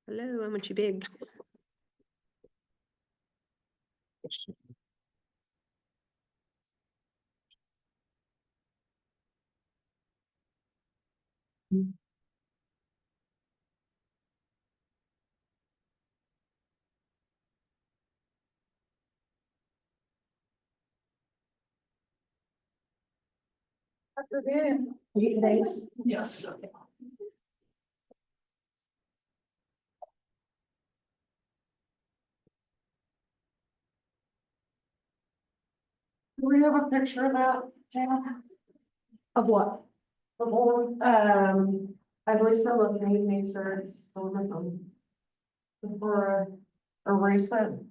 Hello, I want you big. You today's? Yes. Do we have a picture of that, Jana? Of what? The board? I believe so, let's make sure it's still on my phone. For a recent,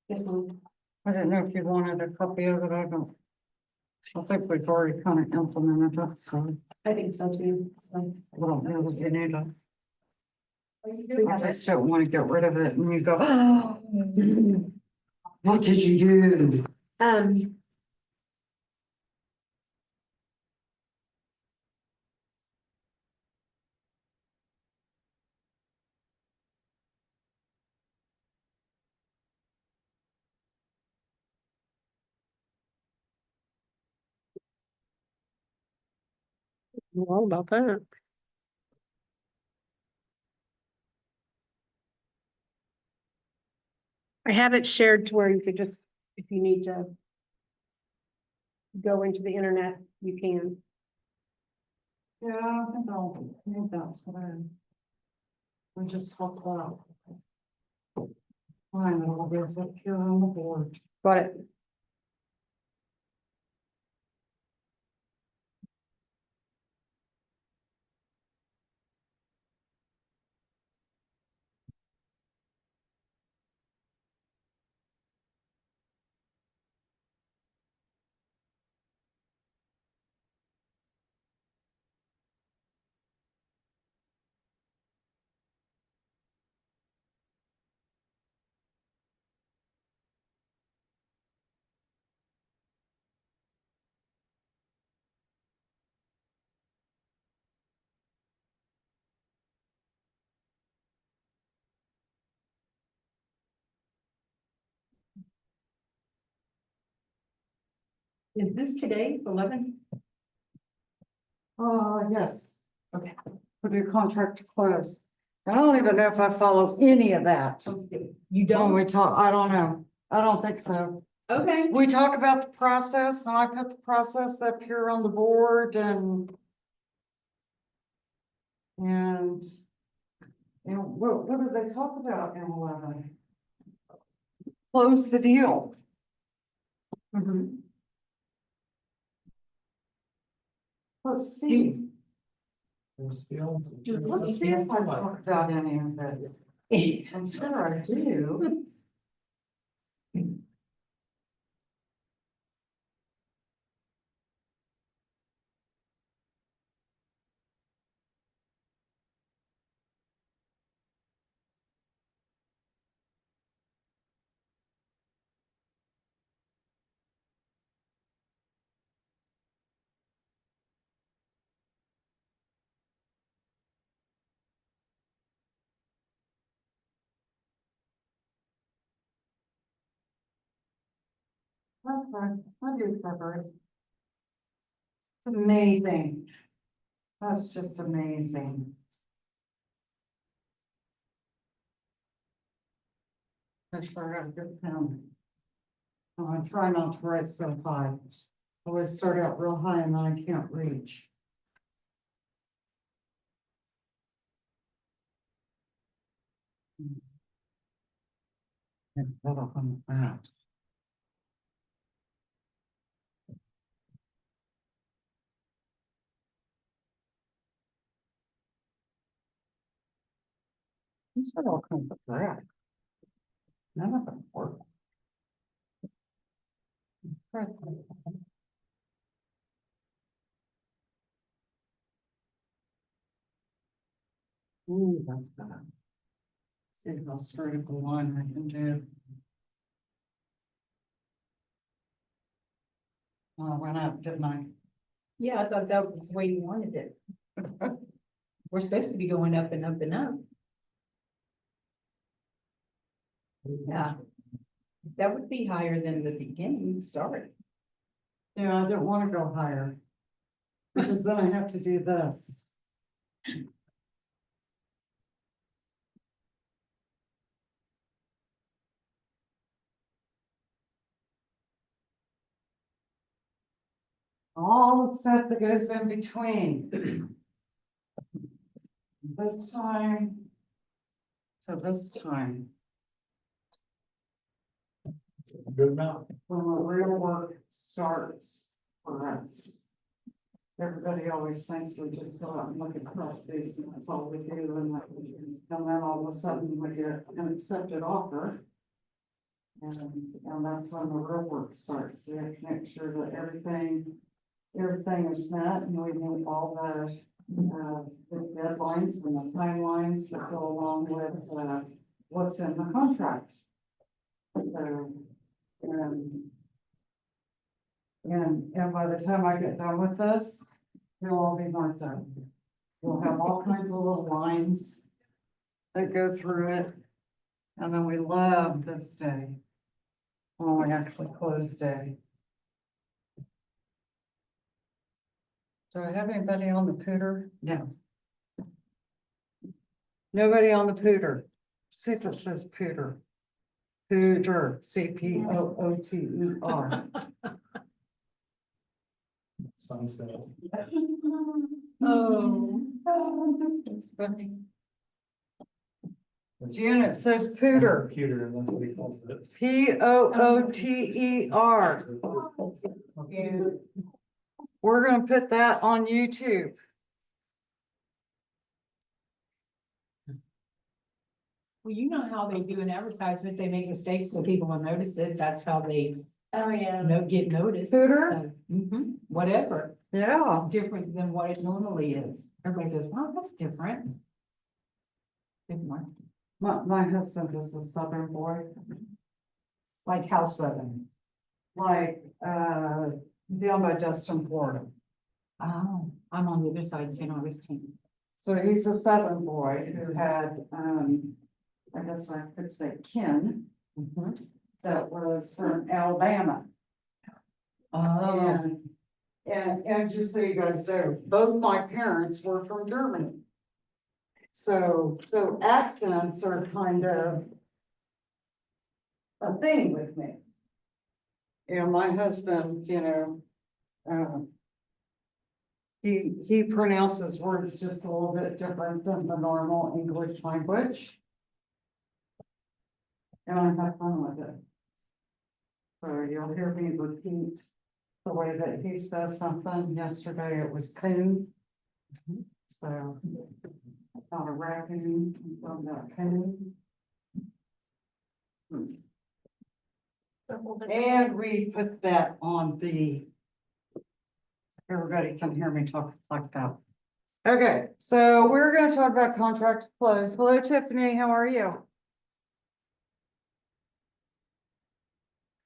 Yes, ma'am. I didn't know if you wanted a copy of it, I think we've already kind of implemented it, so I think so too, so. I don't know that you need it. We I have it. just don't want to get rid of it and you go, oh, what did you do? All about that. I have it shared to where you could just, if you need to go into the internet, you can. Yeah, I think that's what we just talked about. Fine, it'll be up here on the board. Got it. Is this today, 11? Yes, Okay. for the contract to close. I don't even know if I follow any of that. You When we talk, I don't know. I don't think so. Okay. We talk about the process and I put the process up here on the board and what did they talk about in 11? Close the deal. Mhm. Let's see. Let's Let's see if I talk about any of that. I'm sure I do. Okay, I do cover it. It's amazing. That's just amazing. I sure have a good pen. I try not to write so high. I always start out real high and then I can't reach. And that'll come out. These are all kinds of crap. None of them work. Ooh, that's bad. See how straight of the line I can do. Oh, I went up, didn't I? Yeah, I thought that was the way you wanted it. We're supposed to be going up and up and up. Yeah. That would be higher than the beginning start. Yeah, I don't wanna go higher. Because then I have to do this. All the stuff that goes in between. This time. To this time, Good enough. when the real work starts for us. Everybody always thinks we just go out and look at properties and that's all we do and then all of a sudden we get an accepted offer. And that's when the real work starts. We have to make sure that everything is met and we meet all the deadlines and the timelines that go along with, what's in the contract. So, and by the time I get done with this, it'll all be marked up. We'll have all kinds of little lines that go through it. And then we love this day. When we actually close day. Do I have anybody on the pooter? No. Nobody on the pooter. See if it says pooter. Pooter, CPOOTER. Sunset. Oh, that's funny. June, it says pooter. Computer, that's what he calls it. POOTER. We're gonna put that on YouTube. Well, you know how they do an advertisement, they make mistakes so people will notice it, that's how they Oh, yeah. get noticed. Pooter? Whatever, Yeah. different than what it normally is. Everybody goes, wow, that's different. Good one. My husband is a southern boy, Like how southern? like, down by Justin, Florida. Oh, I'm on the other side, St. Augustine. So he's a southern boy who had, I guess I could say kin, that was from Alabama. Oh, And just so you guys know, both my parents were from Germany. So accents are kind of a thing with me. And my husband, he pronounces words just a little bit different than the normal English language. And I have fun with it. So you'll hear me repeat the way that he says something. Yesterday it was coon. So I thought a raccoon from that coon. And we put that on the. Everybody can hear me talk like that. Okay, so we're gonna talk about contract close. Hello, Tiffany, how are you?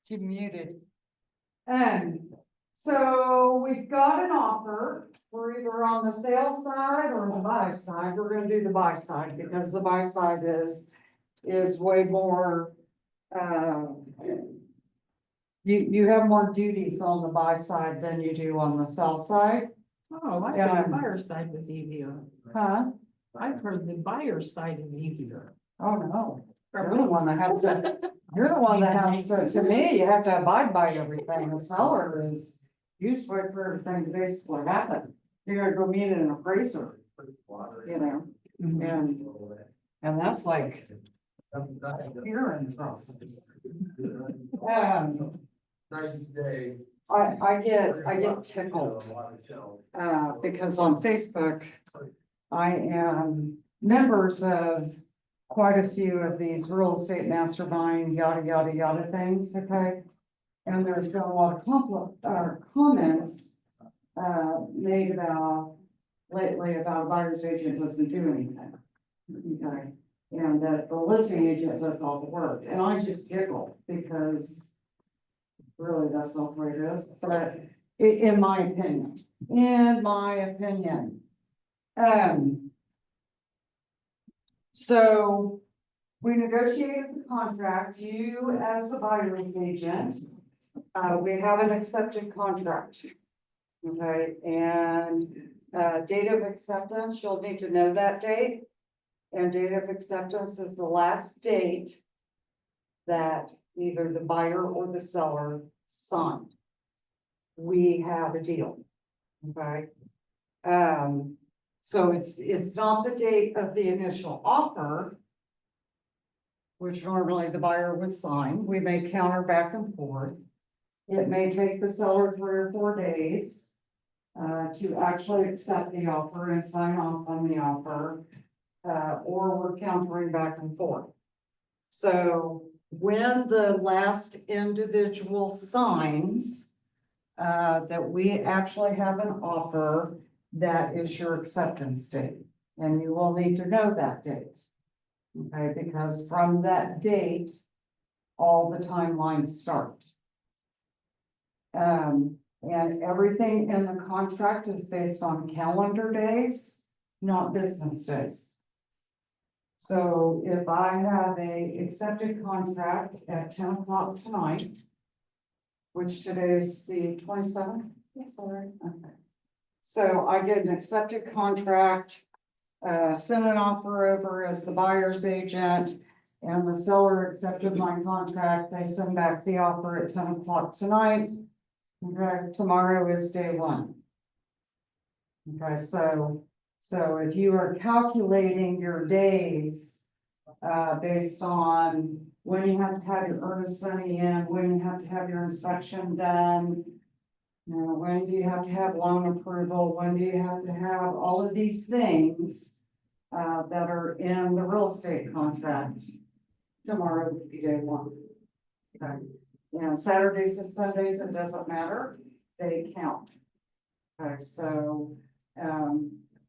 You muted. So we've got an offer. We're either on the sales side or the buy side. We're gonna do the buy side because the buy side is way more, you have more duties on the buy side than you do on the sell side. oh, I Yeah. thought the buyer side was easier. Huh? I've heard the buyer side is easier. Oh, no. You're the one that has to, to me, you have to abide by everything. The seller is, you just wait for everything to basically happen. You're gonna go meet an appraiser, and that's like. Here in the process. I get tickled, because on Facebook, I am members of quite a few of these real estate mastermind, yada, yada, yada things, okay? And there's been a lot of comments, made lately about a buyer's agent doesn't do anything. Okay, and that the listing agent does all the work, and I just giggle because really that's not the way it is, but in my opinion, so we negotiated the contract, you as the buyer's agent. We have an accepted contract. Okay, and, date of acceptance, you'll need to know that date. And date of acceptance is the last date that either the buyer or the seller signed. We have a deal, okay? So it's not the date of the initial offer, which normally the buyer would sign. We may counter back and forth. It may take the seller 3 or 4 days to actually accept the offer and sign off on the offer, or we're countering back and forth. So when the last individual signs, that we actually have an offer, that is your acceptance date, and you will need to know that date. Okay, because from that date, all the timelines start. And everything in the contract is based on calendar days, not business days. So if I have a accepted contract at 10 o'clock tonight, which today is the 27th, yes, all right, okay. So I get an accepted contract, send an offer over as the buyer's agent, and the seller accepted my contract, they send back the offer at 10 o'clock tonight. Okay, tomorrow is day 1. Okay, so if you are calculating your days, based on when you have to have your earnest money in, when you have to have your inspection done, you know, when do you have to have loan approval, when do you have to have all of these things, that are in the real estate contract. Tomorrow would be day 1. Okay. And Saturdays and Sundays, it doesn't matter, they count. Okay, so,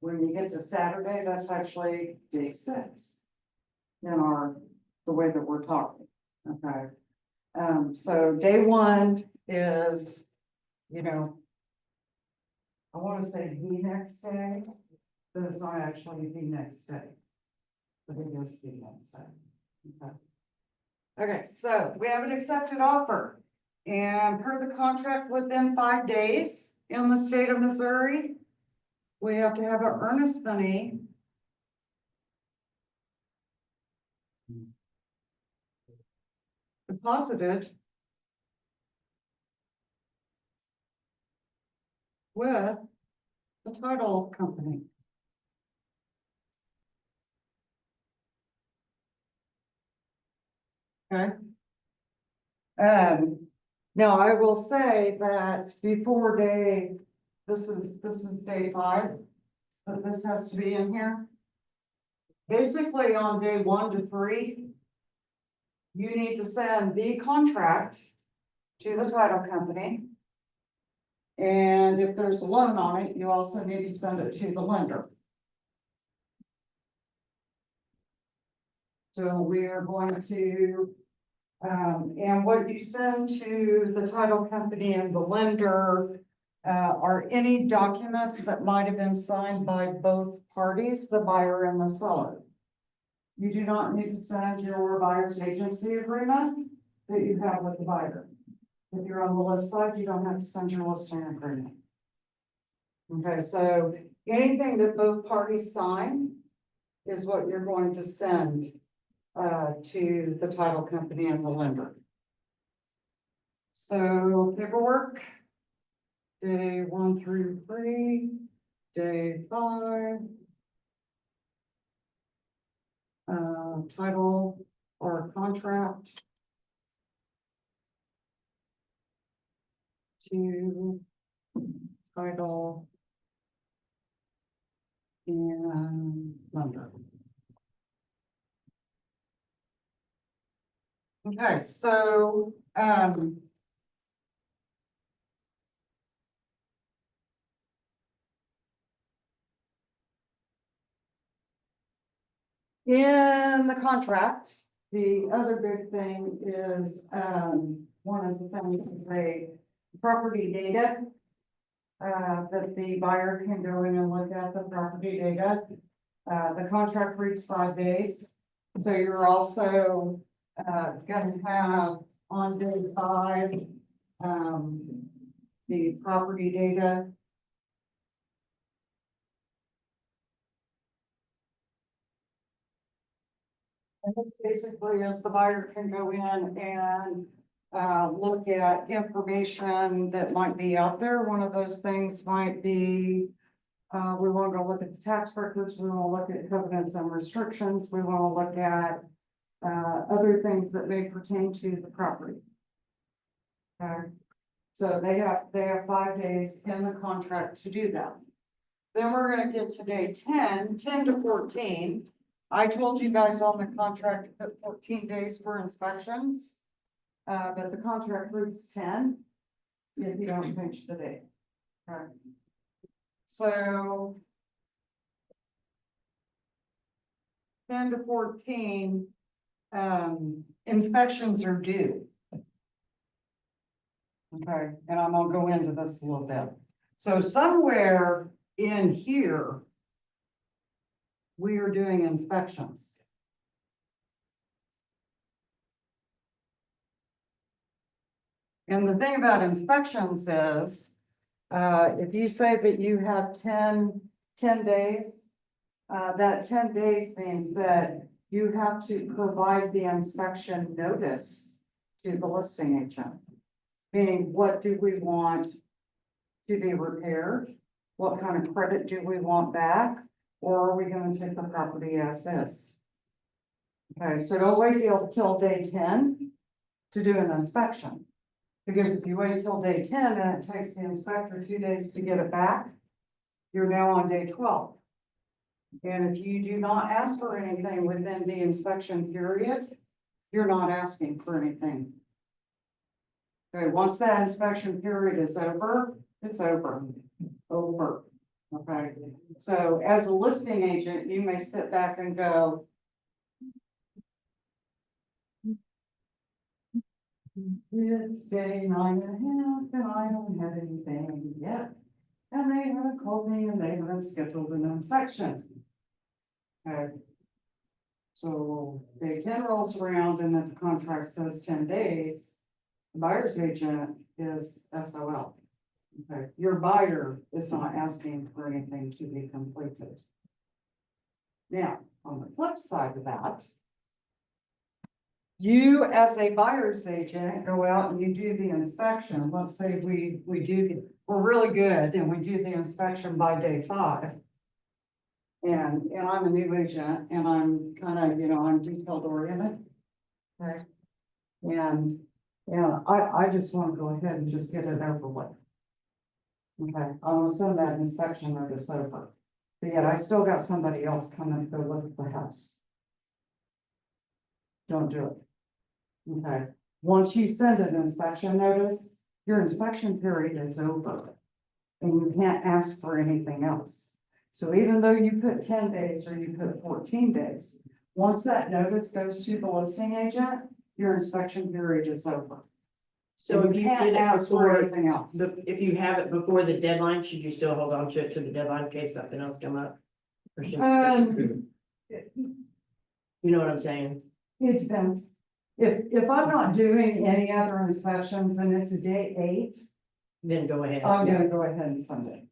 when you get to Saturday, that's actually day 6. In the way that we're talking, okay? So day 1 is, you know, I wanna say the next day, but it's not actually the next day. But it is the next day, okay? Okay, so we have an accepted offer, and per the contract, within 5 days in the state of Missouri, we have to have our earnest money deposited with the title company. Okay. Now I will say that before this is day 5, but this has to be in here. Basically on day 1 to 3, you need to send the contract to the title company. And if there's a loan on it, you also need to send it to the lender. So we are going to, and what you send to the title company and the lender are any documents that might have been signed by both parties, the buyer and the seller. You do not need to send your buyer's agency agreement that you have with the buyer. If you're on the list side, you don't have to send your listing agreement. Okay, so anything that both parties sign is what you're going to send to the title company and the lender. So paperwork, day 1 through 3, day 5. Title or contract to title and lender. Okay, so, in the contract, the other big thing is, one of the things is a property data. That the buyer can go in and look at the property data. The contract reads 5 days. So you're also, gonna have on day 5, the property data. And this basically is the buyer can go in and look at information that might be out there. One of those things might be, we want to look at the tax records, we want to look at covenants and restrictions, we want to look at other things that may pertain to the property. Okay, so they have 5 days in the contract to do that. Then we're gonna get to day 10 to 14. I told you guys on the contract to put 14 days for inspections. But the contract reads 10 if you don't finish the date. Okay. So 10 to 14, inspections are due. Okay, and I'm gonna go into this a little bit. So somewhere in here, we are doing inspections. And the thing about inspections is, if you say that you have 10 days, that 10 days means that you have to provide the inspection notice to the listing agent. Meaning, what do we want to be repaired? What kind of credit do we want back? Or are we gonna take the property as is? Okay, so don't wait till day 10 to do an inspection. Because if you wait till day 10 and it takes the inspector 2 days to get it back, you're now on day 12. And if you do not ask for anything within the inspection period, you're not asking for anything. Okay, once that inspection period is over, it's over. Okay, so as a listing agent, you may sit back and go, it's day 9.5 and I don't have anything yet. And they haven't called me and they haven't scheduled an inspection. Okay. So day 10 rolls around and then the contract says 10 days. The buyer's agent is SOL. Okay, your buyer is not asking for anything to be completed. Now, on the flip side of that, you as a buyer's agent go out and you do the inspection. Let's say we're really good and we do the inspection by day 5. And I'm a new agent and I'm kind of, I'm detailed oriented. Okay. And I just want to go ahead and just get it over with. Okay, I want to send that inspection notice over. But yet I still got somebody else coming to look at the house. Don't do it. Okay, once you send an inspection notice, your inspection period is over. And you can't ask for anything else. So even though you put 10 days or you put 14 days, once that notice goes to the listing agent, your inspection period is over. So And if you can't did it ask for before, anything else. if you have it before the deadline, should you still hold on to it to the deadline in case something else come up? Or should- You know what I'm saying? It depends. If I'm not doing any other inspections and it's a day 8, Then go ahead. I'm gonna go ahead and send it.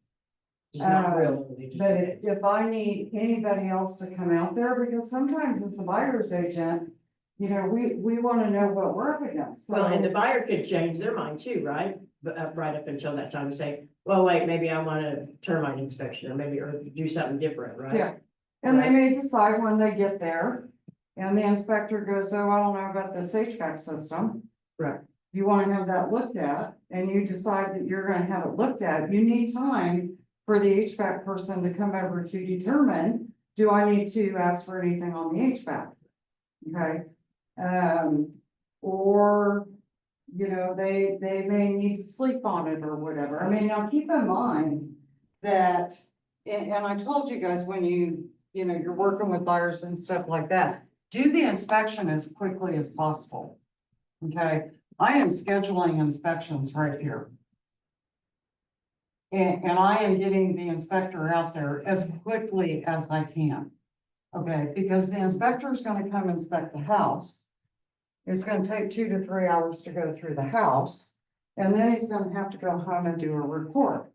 It's not uh, real. they just- But if I need anybody else to come out there, because sometimes as a buyer's agent, we wanna know what we're up against. So- Well, and the buyer could change their mind too, right? But right up until that time and say, well, wait, maybe I wanna termite inspection or do something different, right? Yeah, and they may decide when they get there, and the inspector goes, oh, I don't know about this HVAC system. Right. You wanna have that looked at, and you decide that you're gonna have it looked at, you need time for the HVAC person to come over to determine, do I need to ask for anything on the HVAC? Okay, or, they may need to sleep on it or whatever. I mean, now keep in mind that, and I told you guys when you're working with buyers and stuff like that, do the inspection as quickly as possible. Okay, I am scheduling inspections right here. And I am getting the inspector out there as quickly as I can. Okay, because the inspector's gonna come inspect the house. It's gonna take 2 to 3 hours to go through the house, and then he's gonna have to go home and do a report.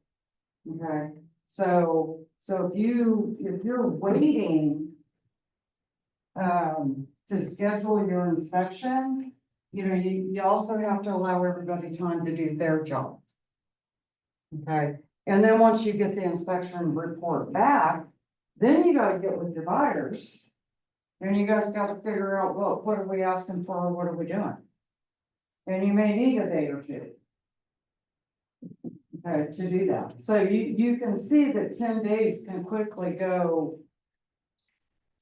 Okay, so if you're waiting. To schedule your inspection, you also have to allow everybody time to do their job. Okay, and then once you get the inspection report back, then you gotta get with your buyers. And you guys gotta figure out, well, what are we asking for, what are we doing? And you may need a day or two. Okay, to do that, so you can see that 10 days can quickly go.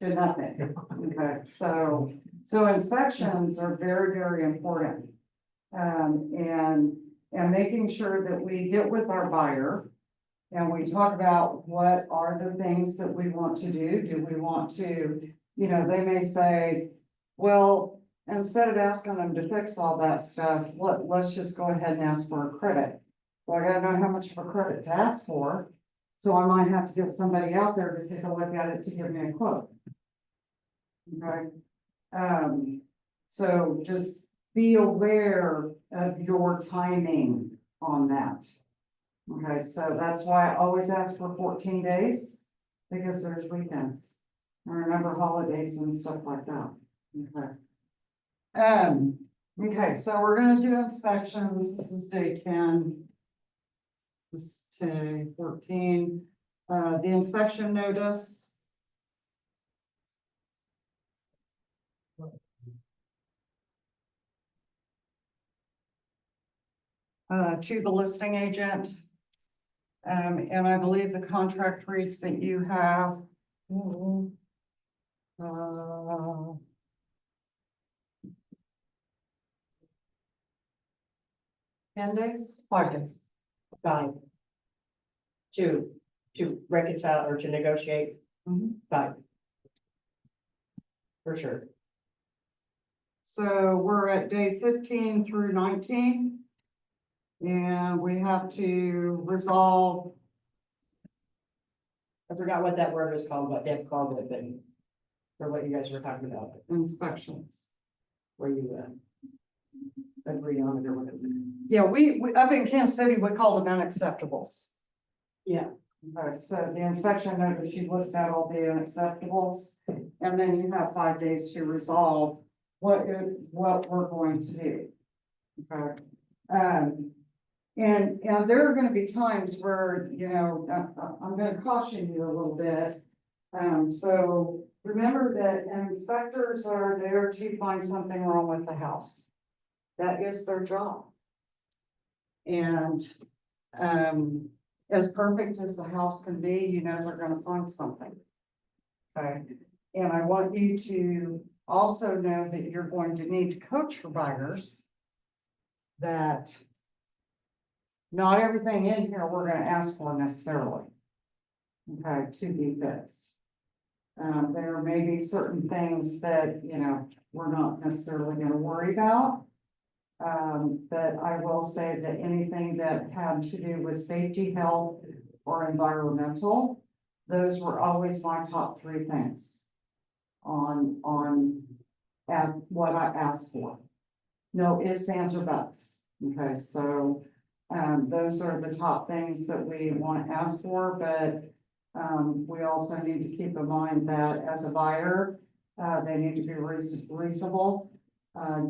To nothing, okay, so inspections are very, very important. And making sure that we get with our buyer. And we talk about what are the things that we want to do we want to, they may say, well, instead of asking them to fix all that stuff, let's just go ahead and ask for a credit. Well, I gotta know how much of a credit to ask for, so I might have to get somebody out there to take a look at it to give me a quote. Okay, so just be aware of your timing on that. Okay, so that's why I always ask for 14 days, because there's weekends. And remember holidays and stuff like that, okay. Okay, so we're gonna do inspections, this is day 10. This is day 14, the inspection notice. To the listing agent. And I believe the contract reads that you have. uh, 10 days, 5 days. Fine. To reconcile or to negotiate, fine. For sure. So we're at day 15 through 19. And we have to resolve, I forgot what that word was called, what Deb called it, but. For what you guys were talking about, inspections. where you, agree on it or whatever. Yeah, we up in Kansas City, we called them unacceptables. Yeah. Okay, so the inspection notice, she lists out all the unacceptables, and then you have 5 days to resolve what we're going to do. Okay, and there are gonna be times where, I'm gonna caution you a little bit. So remember that inspectors are there to find something wrong with the house. That is their job. And, as perfect as the house can be, they're gonna find something. Okay, and I want you to also know that you're going to need to coach your buyers. That not everything in here we're gonna ask for necessarily. Okay, to be fixed. There may be certain things that, we're not necessarily gonna worry about. But I will say that anything that had to do with safety, health, or environmental, those were always my top 3 things. On at what I asked for. No ifs, ands, or buts. Okay, so, those are the top things that we want to ask for, but. We also need to keep in mind that as a buyer, they need to be reasonable.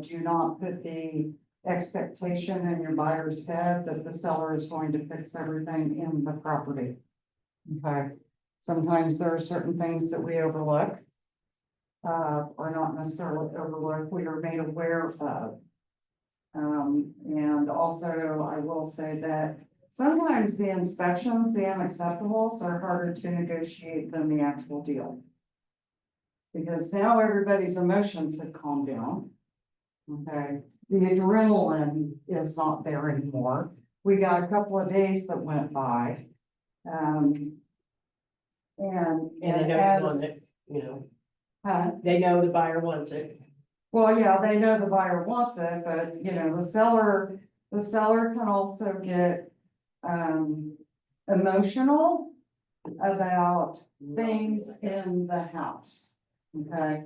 Do not put the expectation in your buyer's head that the seller is going to fix everything in the property. Okay, sometimes there are certain things that we overlook. Or not necessarily overlook, we are made aware of. And also I will say that sometimes the inspections, the unacceptables are harder to negotiate than the actual deal. Because now everybody's emotions have calmed down. Okay, the adrenaline is not there anymore. We got a couple of days that went by. And they know you as, want it, huh? they know the buyer wants it. Well, yeah, they know the buyer wants it, but the seller can also get emotional about things in the house, okay?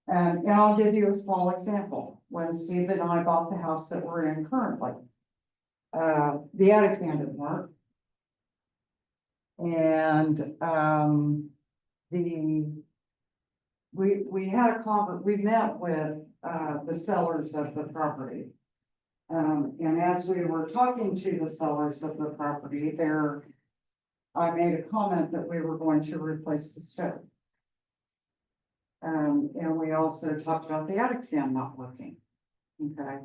And I'll give you a small example. When Steve and I bought the house that we're in currently, the attic fan didn't work. And, we had we met with, the sellers of the property. And as we were talking to the sellers of the property I made a comment that we were going to replace the stove. And we also talked about the attic fan not working. Okay,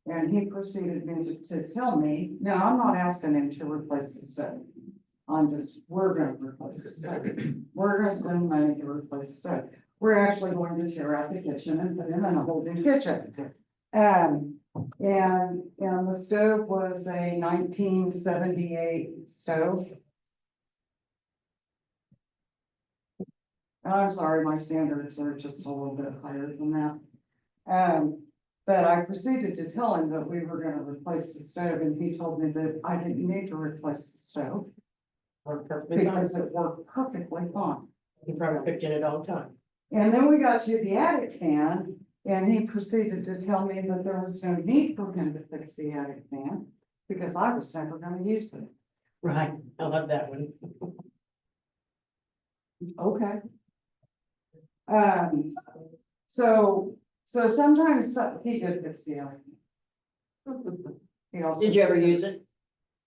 and he proceeded to tell me, no, I'm not asking him to replace the stove. We're gonna replace the stove. We're gonna spend money to replace the stove. We're actually going to tear out the kitchen and put in a whole new kitchen. And the stove was a 1978 stove. I'm sorry, my standards are just a little bit higher than that. But I proceeded to tell him that we were gonna replace the stove, and he told me that I didn't need to replace the stove Worked perfectly fine. because it worked perfectly fine. You probably cooked in it all the time. And then we got to the attic fan, and he proceeded to tell me that there was no need for him to fix the attic fan because I was never gonna use it. Right, I love that one. Okay. So sometimes he did fix the attic. He also Did you ever use it?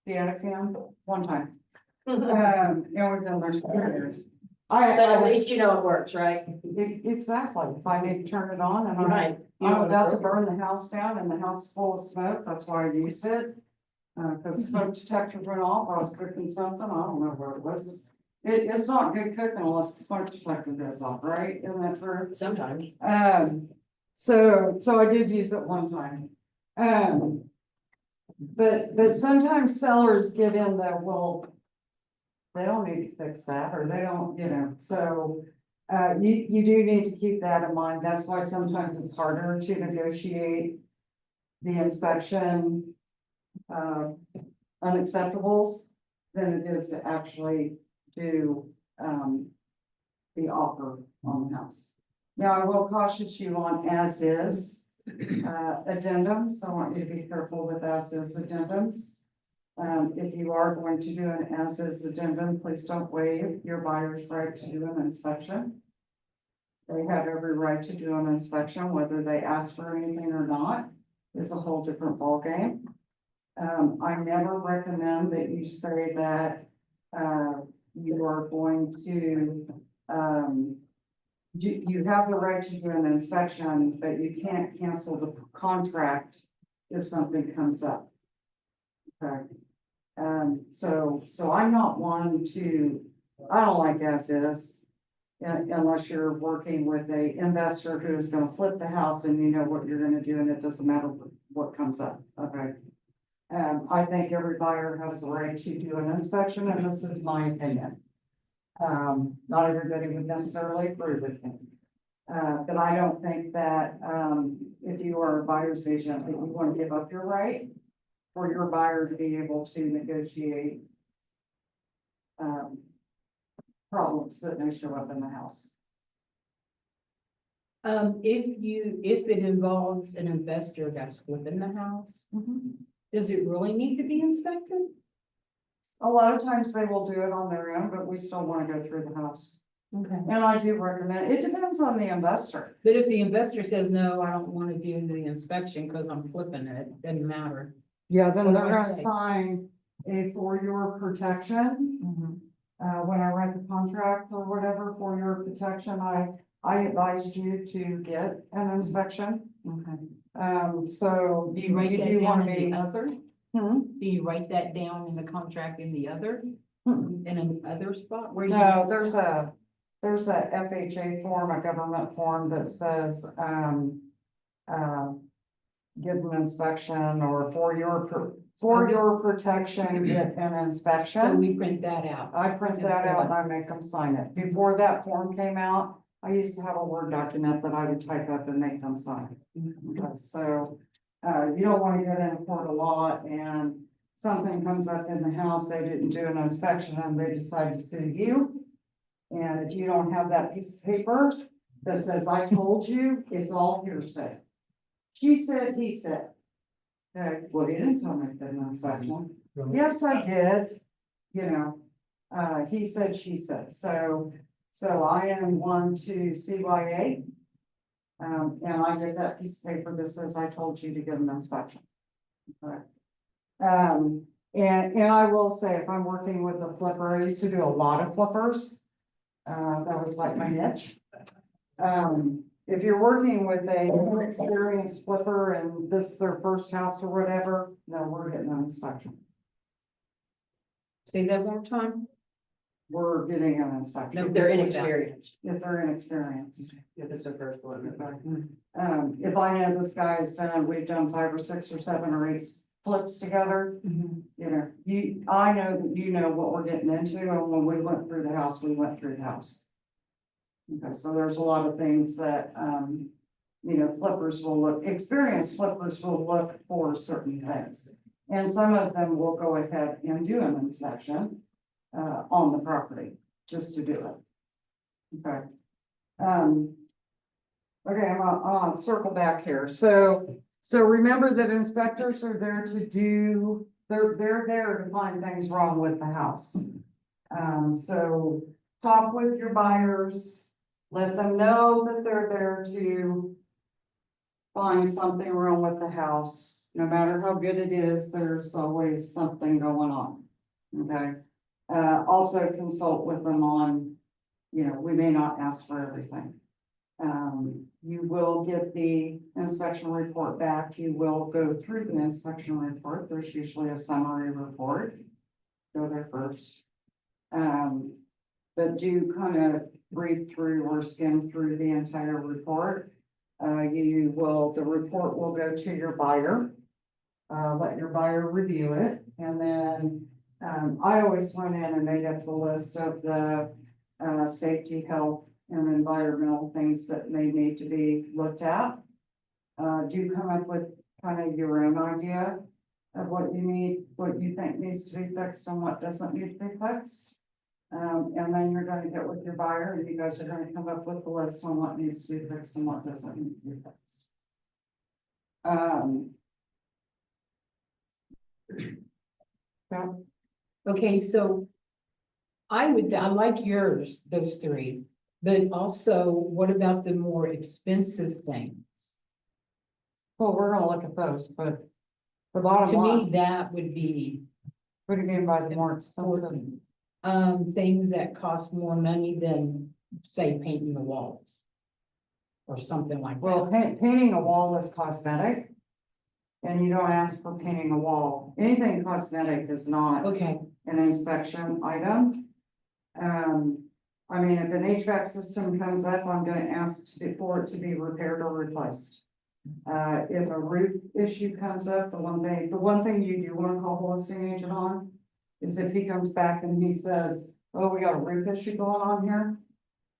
the attic fan one time. And we've done there some years. But at least you know it works, right? Exactly. If I need to turn it on and Right. I'm about to burn the house down and the house is full of smoke, that's why I used it. Cause the smoke detector went off, I was cooking something, I don't know what it was. It's not good cooking unless the smoke detector goes off, right? Isn't that true? Sometimes. So I did use it one time. But sometimes sellers get in there, well, they don't need to fix that, or they don't, so. You do need to keep that in mind. That's why sometimes it's harder to negotiate the inspection. Unacceptables than it is to actually do, the offer on the house. Now, I will caution you on as is, addendums. I want you to be careful with as is addendums. If you are going to do an as is addendum, please don't waive your buyer's right to do an inspection. They have every right to do an inspection, whether they ask for anything or not, is a whole different ballgame. I never recommend that you say that, you are going to, you have the right to do an inspection, but you can't cancel the contract if something comes up. Okay. So I'm not one to, I don't like as is. Unless you're working with a investor who is gonna flip the house and you know what you're gonna do and it doesn't matter what comes up, okay? I think every buyer has the right to do an inspection, and this is my opinion. Not everybody would necessarily agree with me. But I don't think that, if you are a buyer's agent, that you want to give up your right for your buyer to be able to negotiate problems that may show up in the house. If it involves an investor that's flipping the house, does it really need to be inspected? A lot of times they will do it on their own, but we still want to go through the house. Okay. And I do recommend, it depends on the investor. But if the investor says, no, I don't want to do the inspection because I'm flipping it, doesn't matter. Yeah, then What they're do I gonna say? sign a for your protection. When I write the contract or whatever for your protection, I advised you to get an inspection. Okay. So. Do you write that do down wanna in be- the other? Hmm? Do you write that down in the contract in the other, Hmm. in another spot? Where you? No, there's a FHA form, a government form that says, give an inspection or for your protection, get an So inspection. we print that out. I print that out and I make them sign it. Before that form came out, I used to have a Word document that I would type up and make them sign. Okay, so, you don't want to get in a court of law and something comes up in the house, they didn't do an inspection and they decide to sue you. And if you don't have that piece of paper that says, I told you, it's all hearsay. She said, he said. Okay, well, you didn't tell me I did an inspection. Yes, I did, you know, he said, she said, so I am one to CYA. And I get that piece of paper that says, I told you to get an inspection. Okay. And I will say, if I'm working with a flipper, I used to do a lot of flippers. That was like my niche. If you're working with a experienced flipper and this is their first house or whatever, no, we're getting an inspection. Say that one more time. We're getting an inspection. No, they're inexperienced. If they're inexperienced. If it's the first one. If I know this guy has done, we've done 5 or 6 or 7 or 8 flips together, you know, I know that you know what we're getting into, and when we went through the house, we went through the house. Okay, so there's a lot of things that, you know, experienced flippers will look for certain things. And some of them will go ahead and do an inspection, on the property, just to do it. Okay. Okay, I'm gonna circle back here. So remember that inspectors are there to do, they're there to find things wrong with the house. So talk with your buyers, let them know that they're there to find something wrong with the house. No matter how good it is, there's always something going on. Okay? Also consult with them on, you know, we may not ask for everything. You will get the inspection report back. You will go through the inspection report. There's usually a summary report. Go there first. But do kind of read through or skim through the entire report. The report will go to your buyer. Let your buyer review it. And then, I always went in and made up the list of the, safety, health, and environmental things that may need to be looked at. Do come up with kind of your own idea of what you need, what you think needs to be fixed and what doesn't need to be fixed. And then you're gonna get with your buyer and you guys are gonna come up with the list on what needs to be fixed and what doesn't need to be fixed. Yeah. Okay, so I like yours, those 3, but also what about the more expensive things? Well, we're gonna look at those, but the bottom To me, line, that would be what do you mean by the more expensive? things that cost more money than, say, painting the walls. Or something like Well, that. painting a wall is cosmetic. And you don't ask for painting a wall. Anything cosmetic is not Okay, an inspection item. I mean, if an HVAC system comes up, I'm gonna ask for it to be repaired or replaced. If a roof issue comes up, the one thing you do wanna call the listing agent on is if he comes back and he says, oh, we got a roof issue going on here.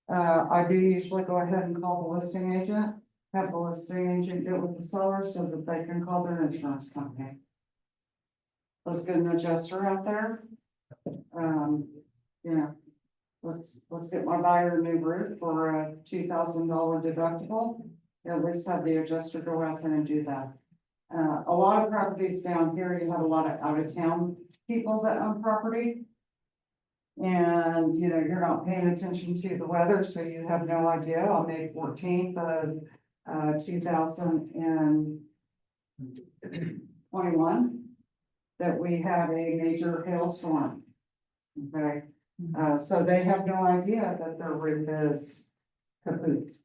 I do usually go ahead and call the listing agent, have the listing agent get with the seller so that they can call their insurance company. Let's get an adjuster out there. You know, let's get my buyer a new roof for a $2,000 deductible. At least have the adjuster go out there and do that. A lot of properties down here, you have a lot of out of town people that own property. And, you know, you're not paying attention to the weather, so you have no idea. On May 14th of 2021, that we had a major hailstorm. Okay, so they have no idea that their roof is kaput.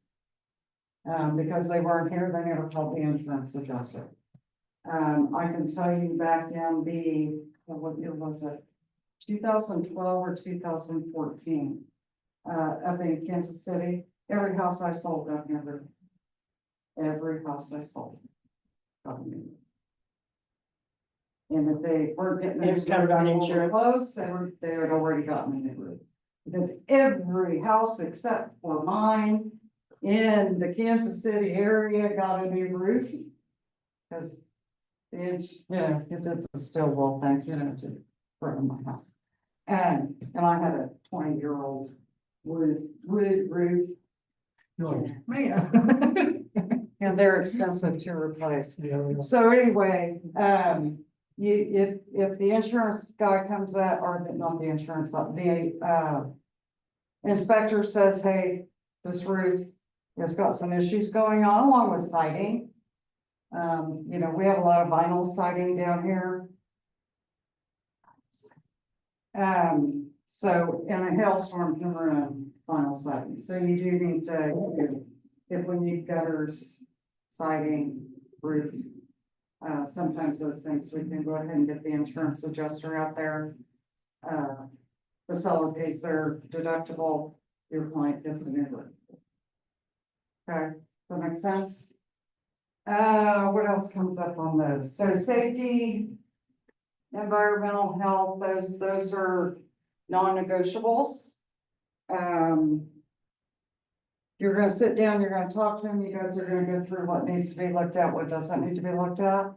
Because they weren't here, they never called the insurance adjuster. I can tell you back in what year was it? 2012 or 2014, up in Kansas City, every house I sold got new roof. Every house I sold got new roof. And if they weren't getting. And it was covered on they were insurance? Close, they had already gotten a new roof. Because every house except for mine in the Kansas City area got a new roof. Because Yeah, it did the steel wool thing, you know, to burn my house. And I had a 20-year-old wood roof, Man. and they're expensive to replace. Yeah, So anyway, if the insurance guy comes out, or not the insurance, the inspector says, hey, this roof has got some issues going on along with siding. You know, we have a lot of vinyl siding down here. So in a hailstorm can ruin vinyl siding, so you do need to, if we need gutters, siding, roof. Sometimes those things, we can go ahead and get the insurance adjuster out there. The seller pays their deductible, your client gets a new roof. Okay, that makes sense? What else comes up on those? So safety, environmental health, those are non-negotiables. You're gonna sit down, you're gonna talk to them, you guys are gonna go through what needs to be looked at, what doesn't need to be looked at.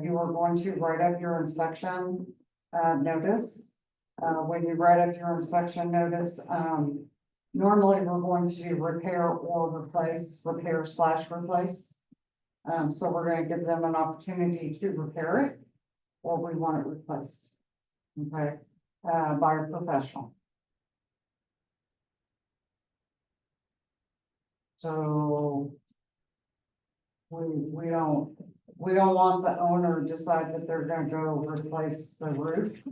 You are going to write up your inspection, notice. When you write up your inspection notice, normally we're going to repair or replace, repair/replace. So we're gonna give them an opportunity to repair it, or we want it replaced. Okay, by a professional. So. We don't want the owner to decide that they're gonna go replace the roof.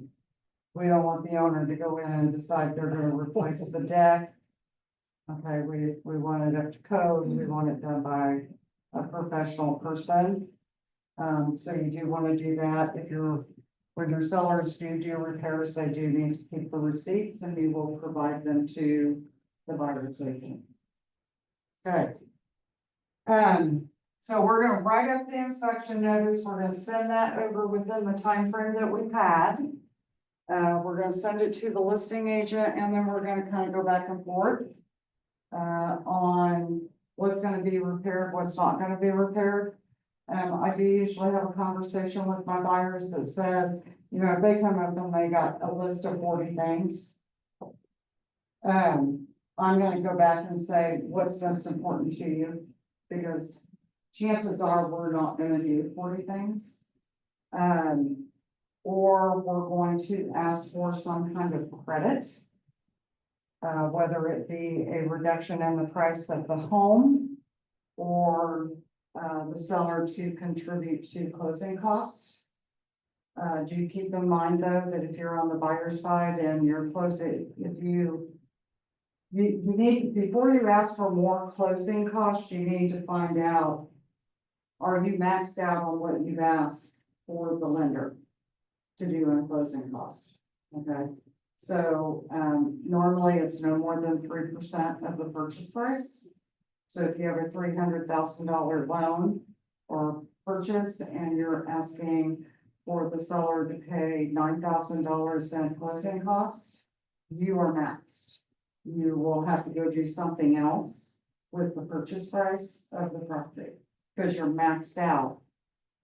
We don't want the owner to go in and decide they're gonna replace the deck. Okay, we want it up to code, we want it done by a professional person. So you do wanna do that. When your sellers do repairs, they do need to keep the receipts, and we will provide them to the buyer's agent. Okay. So we're gonna write up the inspection notice, we're gonna send that over within the time frame that we've had. We're gonna send it to the listing agent, and then we're gonna kind of go back and forth. On what's gonna be repaired, what's not gonna be repaired. I do usually have a conversation with my buyers that says, you know, if they come up and they got a list of 40 things. I'm gonna go back and say, what's most important to you? Because chances are we're not gonna do 40 things. Or we're going to ask for some kind of credit. Whether it be a reduction in the price of the home, or the seller to contribute to closing costs. Do keep in mind though, that if you're on the buyer side and you're closing, if you need, before you ask for more closing costs, you need to find out, are you maxed out on what you've asked for the lender to do in closing costs? Okay, so normally it's no more than 3% of the purchase price. So if you have a $300,000 loan or purchase and you're asking for the seller to pay $9,000 in closing costs, you are maxed. You will have to go do something else with the purchase price of the property, because you're maxed out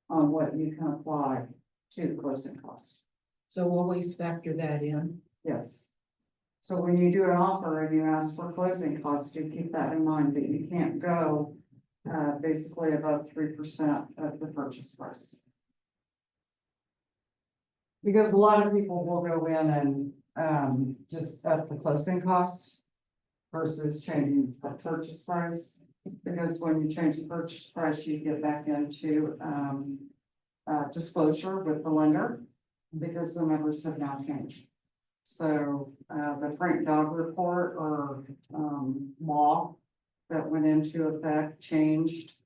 on what you can apply to the closing costs. So always factor that in. Yes. So when you do an offer and you ask for closing costs, you keep that in mind, that you can't go basically above 3% of the purchase price. Because a lot of people will go in and just up the closing costs versus changing the purchase price. Because when you change the purchase price, you get back into disclosure with the lender, because the numbers have now changed. So the Frank Dodd report or law that went into effect changed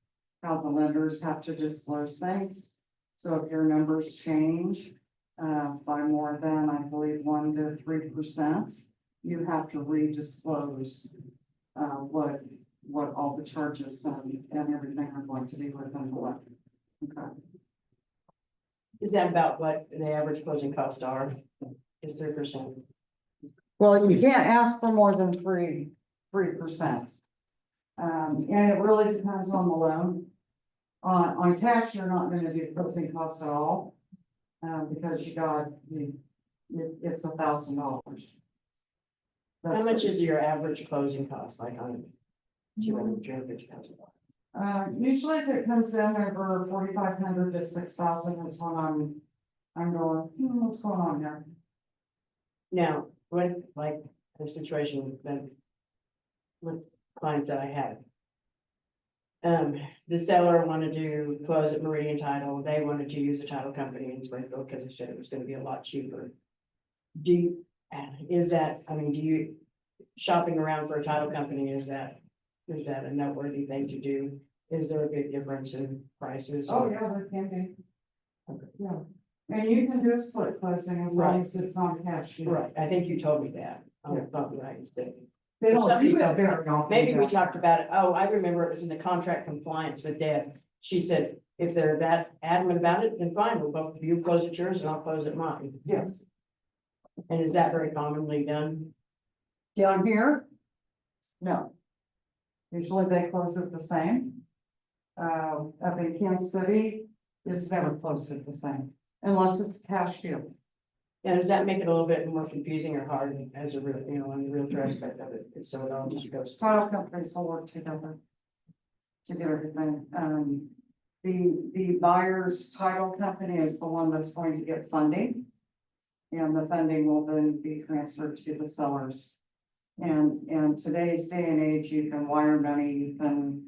how the lenders have to disclose things. So if your numbers change by more than, I believe, 1 to 3%, you have to redisclose what all the charges and everything are going to be within the lender. Okay. Is that about what the average closing costs are? Is 3%? Well, you can't ask for more than 3%. And it really depends on the loan. On cash, you're not gonna do closing costs at all. Because it's $1,000. How much is your average closing cost, like on $250,000? Usually if it comes in over 4,500 to 6,000 is when I'm going, what's going on here? Now, what, like, the situation with clients that I had. The seller wanted to close at Meridian Title, they wanted to use a title company in Springfield, because they said it was gonna be a lot cheaper. Do you, is that, I mean, do you, shopping around for a title company, is that a noteworthy thing to do? Is there a big difference in prices? Oh, yeah, there can be. Yeah, and you can do a split closing as long as it's on cash. Right, I think you told me that. I Yeah. thought that I said. They don't Somebody do it told me. very often. Maybe we yeah. talked about it. Oh, I remember it was in the contract compliance with Deb. She said, if they're that adamant about it, then fine, we'll both, you close at yours and I'll close at mine. Yes, And is that very commonly done? down here? No. Usually they close it the same. Up in Kansas City, it's never closed at the same, unless it's cash deal. And does that make it a little bit more confusing or hard as a real, on the realtor aspect of it? So it all just goes. Title companies will work together to do everything. The buyer's title company is the one that's going to get funding. And the funding will then be transferred to the sellers. And today's day and age, you can wire money, you can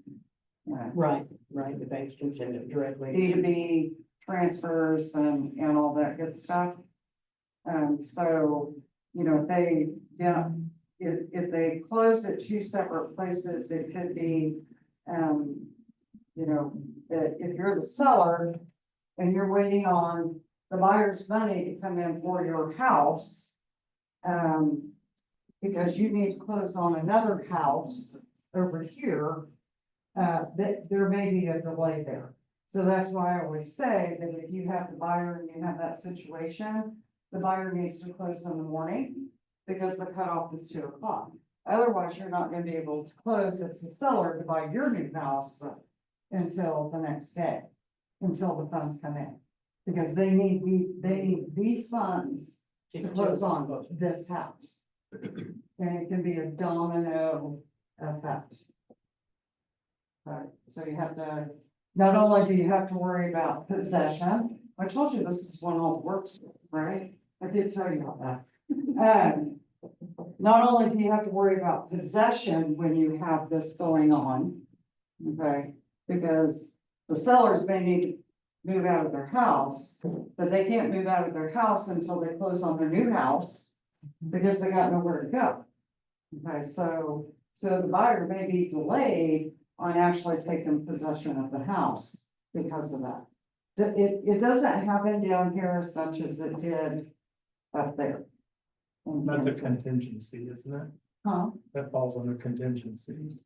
Right, the banks can send it directly. B2B transfers and all that good stuff. So, if they, if they close at two separate places, it could be, that if you're the seller and you're waiting on the buyer's money to come in for your house, because you need to close on another house over here, that there may be a delay there. So that's why I always say that if you have the buyer and you have that situation, the buyer needs to close in the morning because the cutoff is 2 o'clock. Otherwise, you're not gonna be able to close as the seller to buy your new house until the next day, until the funds come in. Because they need these funds to close on this house. And it can be a domino effect. Right, so you have to, not only do you have to worry about possession, I told you this is when all the works, right? I did tell you about that. Not only do you have to worry about possession when you have this going on, okay? Because the sellers may need to move out of their house, but they can't move out of their house until they close on their new house because they got nowhere to go. Okay, so the buyer may be delayed on actually taking possession of the house because of that. It doesn't happen down here as much as it did up there. That's a contingency, isn't it? Huh? That falls under contingency.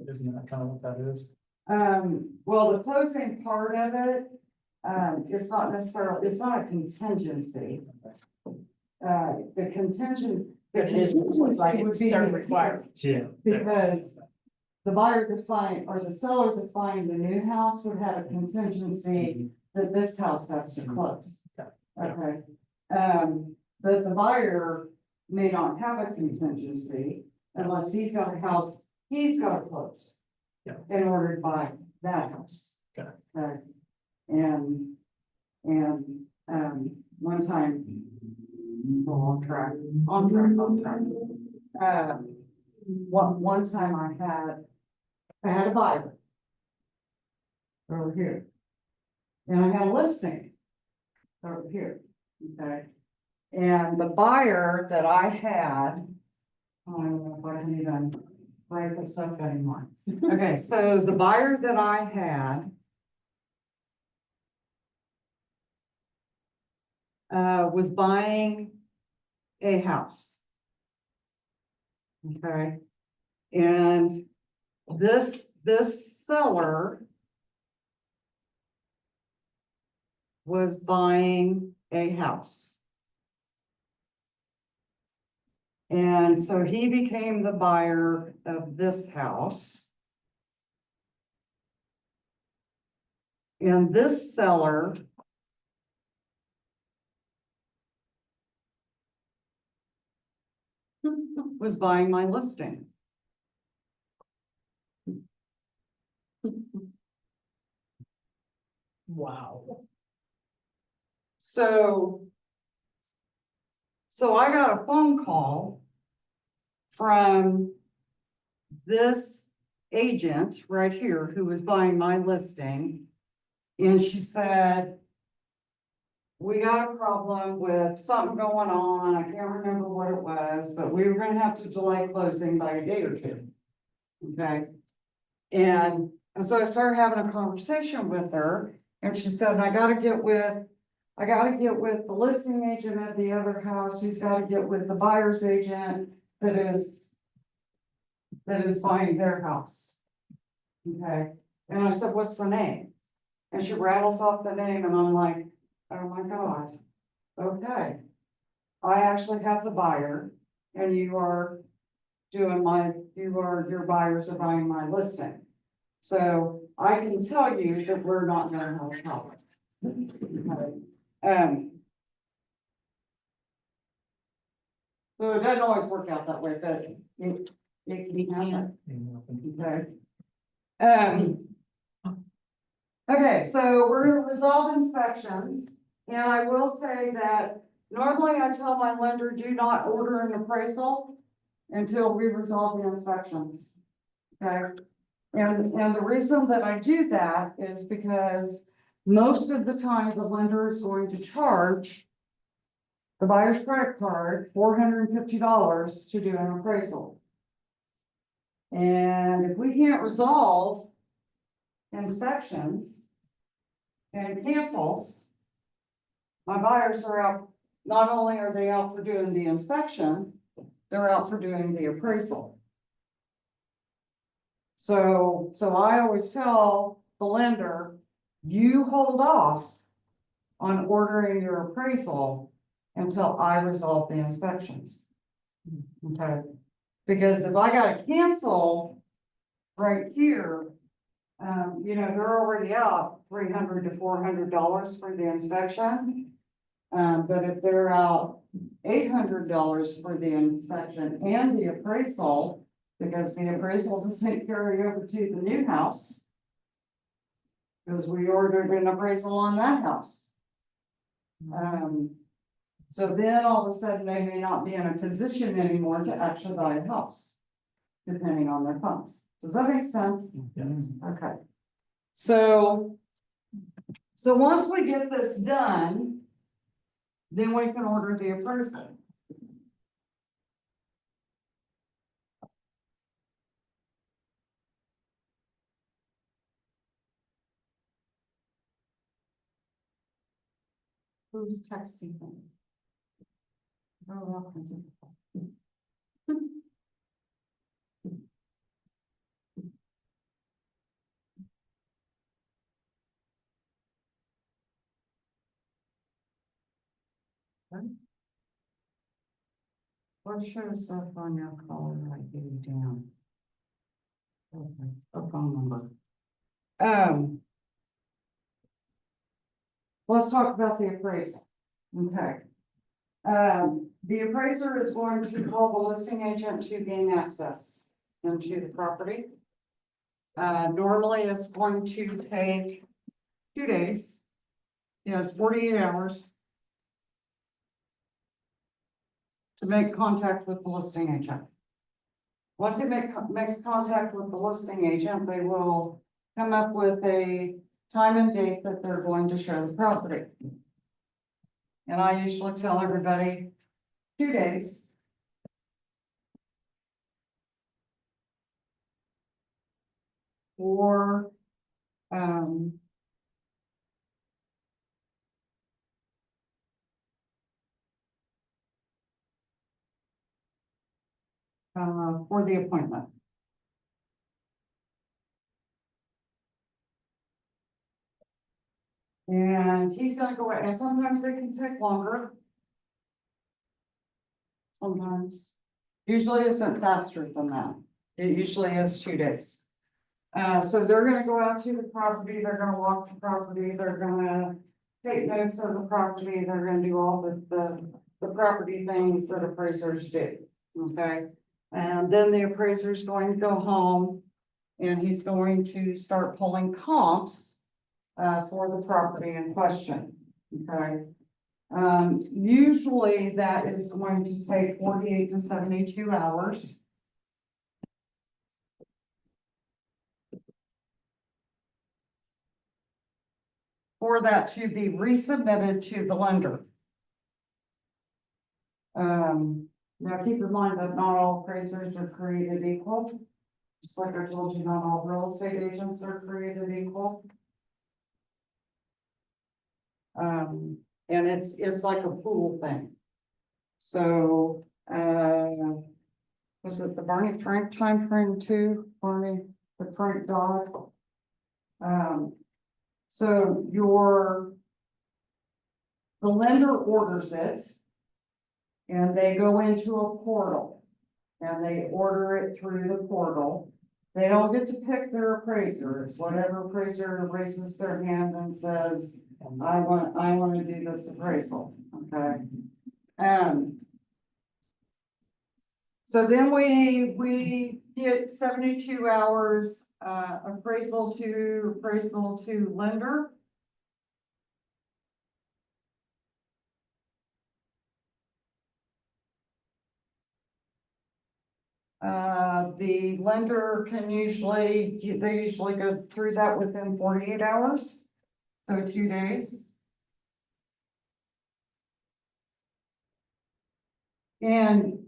Isn't that kind of what that is? Well, the closing part of it, it's not necessarily, it's not a contingency. The contingency. But it is like it's certain requirements. Yeah. Because the buyer that's buying, or the seller that's buying the new house would have a contingency that this house has to close. Okay, but the buyer may not have a contingency unless he's got a house, he's got to close. Yeah. In order to buy that house. Okay. Okay, and, one time. Well, on track. One time I had a buyer. Over here. And I had a listing. Over here, okay? And the buyer that I had. I don't know if I can even write this up anymore. Okay, so the buyer that I had. Was buying a house. Okay, and this seller was buying a house. And so he became the buyer of this house. And this seller was buying my listing. Wow. So I got a phone call from this agent right here who was buying my listing. And she said, we got a problem with something going on. I can't remember what it was, but we were gonna have to delay closing by a day or two. Okay? And so I started having a conversation with her and she said, I gotta get with the listing agent of the other house, who's gotta get with the buyer's agent that is buying their house. Okay, and I said, what's the name? And she rattles off the name and I'm like, oh my God, okay. I actually have the buyer and your buyers are buying my listing. So I can tell you that we're not gonna have a problem. Okay. So it doesn't always work out that way, but it can happen. Okay. Okay, so we're gonna resolve inspections, and I will say that normally I tell my lender, do not order an appraisal until we resolve the inspections. Okay, and the reason that I do that is because most of the time the lender is going to charge the buyer's credit card $450 to do an appraisal. And if we can't resolve inspections and cancels, my buyers are out, not only are they out for doing the inspection, they're out for doing the appraisal. So I always tell the lender, you hold off on ordering your appraisal until I resolve the inspections. Okay, because if I gotta cancel right here, they're already out $300 to $400 for the inspection. But if they're out $800 for the inspection and the appraisal, because the appraisal doesn't carry over to the new house. Because we ordered an appraisal on that house. So then all of a sudden they may not be in a position anymore to actually buy a house. Depending on their funds. Does that make sense? Yes. Okay. So once we get this done, then we can order the appraisal. Who's texting me? Oh, all kinds of people. What shows up on your caller ID down? Okay, a phone number. Let's talk about the appraisal. Okay. The appraiser is going to call the listing agent to gain access into the property. Normally it's going to take 2 days. Yes, 48 hours. To make contact with the listing agent. Once it makes contact with the listing agent, they will come up with a time and date that they're going to show the property. And I usually tell everybody 2 days. Or, for the appointment. And he's gonna go, and sometimes they can take longer. Sometimes, usually isn't faster than that. It usually is 2 days. So they're gonna go out to the property, they're gonna walk the property, they're gonna take notes of the property, they're gonna do all the property things that appraisers do, okay? And then the appraiser's going to go home and he's going to start pulling comps for the property in question, okay? Usually that is going to take 48 to 72 hours. For that to be resubmitted to the lender. Now keep in mind that not all appraisers are created equal. Just like I told you, not all real estate agents are created equal. And it's like a pool thing. So, was it the Barney Frank timeframe too, Barney, the Frank dog? So the lender orders it. And they go into a portal. And they order it through the portal. They don't get to pick their appraiser. It's whatever appraiser raises their hand and says, I want to do this appraisal, okay? So then we get 72 hours, appraisal to lender. The lender can they usually go through that within 48 hours, so 2 days. And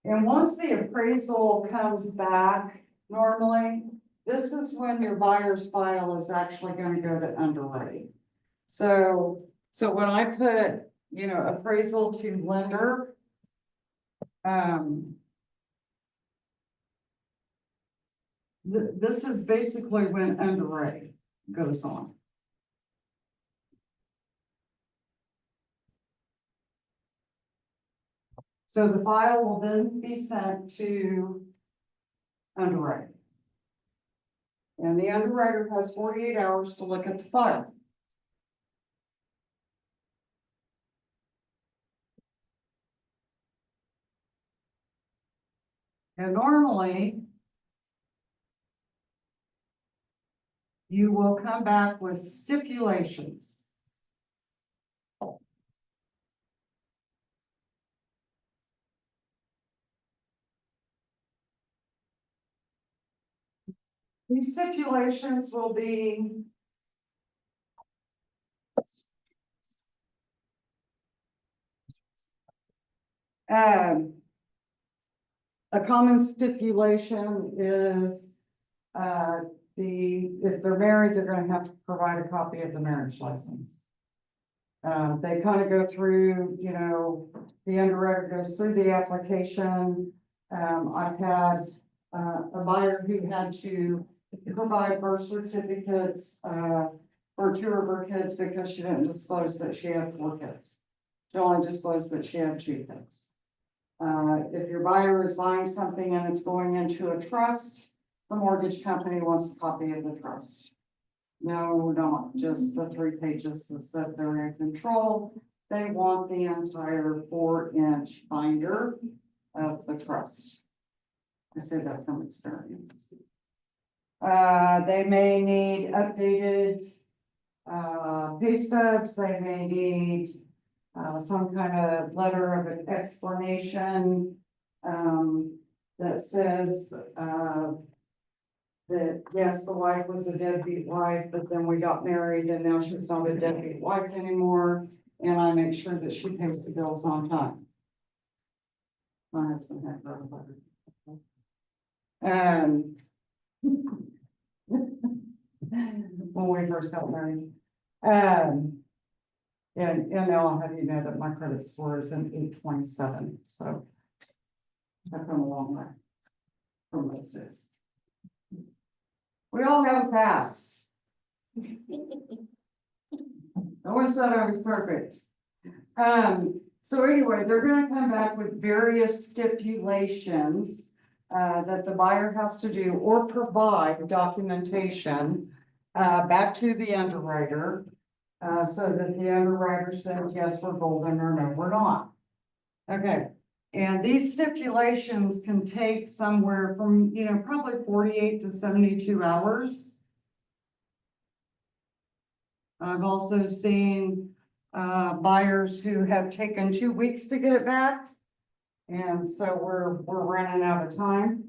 once the appraisal comes back, normally, this is when your buyer's file is actually gonna go to underwriting. So when I put, appraisal to lender, this is basically when underwriting goes on. So the file will then be sent to underwriting. And the underwriter has 48 hours to look at the file. And normally, you will come back with stipulations. These stipulations will be a common stipulation is if they're married, they're gonna have to provide a copy of the marriage license. They kind of go through, the underwriter goes through the application. I've had a buyer who had to provide birth certificates for 2 of her kids because she didn't disclose that she had 4 kids. She only disclosed that she had 2 kids. If your buyer is buying something and it's going into a trust, the mortgage company wants a copy of the trust. No, not just the 3 pages that said they're in control. They want the entire 4-inch binder of the trust. I say that from experience. They may need updated pay stubs. They may need some kind of letter of an explanation that says that yes, the wife was a deadbeat wife, but then we got married and now she's not a deadbeat wife anymore. And I make sure that she pays the bills on time. My husband had wrote a letter. When we first got married. And now I'll have you know that my credit score is an 827, so I've come a long way from those days. We all have a past. No one said I was perfect. So anyway, they're gonna come back with various stipulations that the buyer has to do or provide documentation back to the underwriter. So that the underwriter says, yes, we're golden, or no, we're not. Okay, and these stipulations can take somewhere from, probably 48 to 72 hours. I've also seen buyers who have taken 2 weeks to get it back. And so we're running out of time.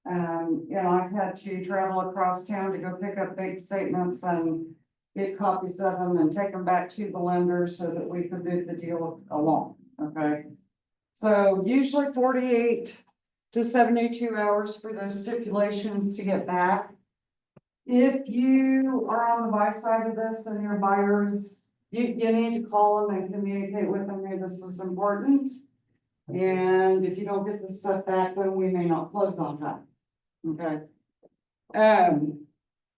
I've had to travel across town to go pick up bank statements and get copies of them and take them back to the lender so that we could move the deal along, okay? So usually 48 to 72 hours for those stipulations to get back. If you are on the buy side of this and your buyers, you need to call them and communicate with them, hey, this is important. And if you don't get the stuff back, then we may not close on time. Okay.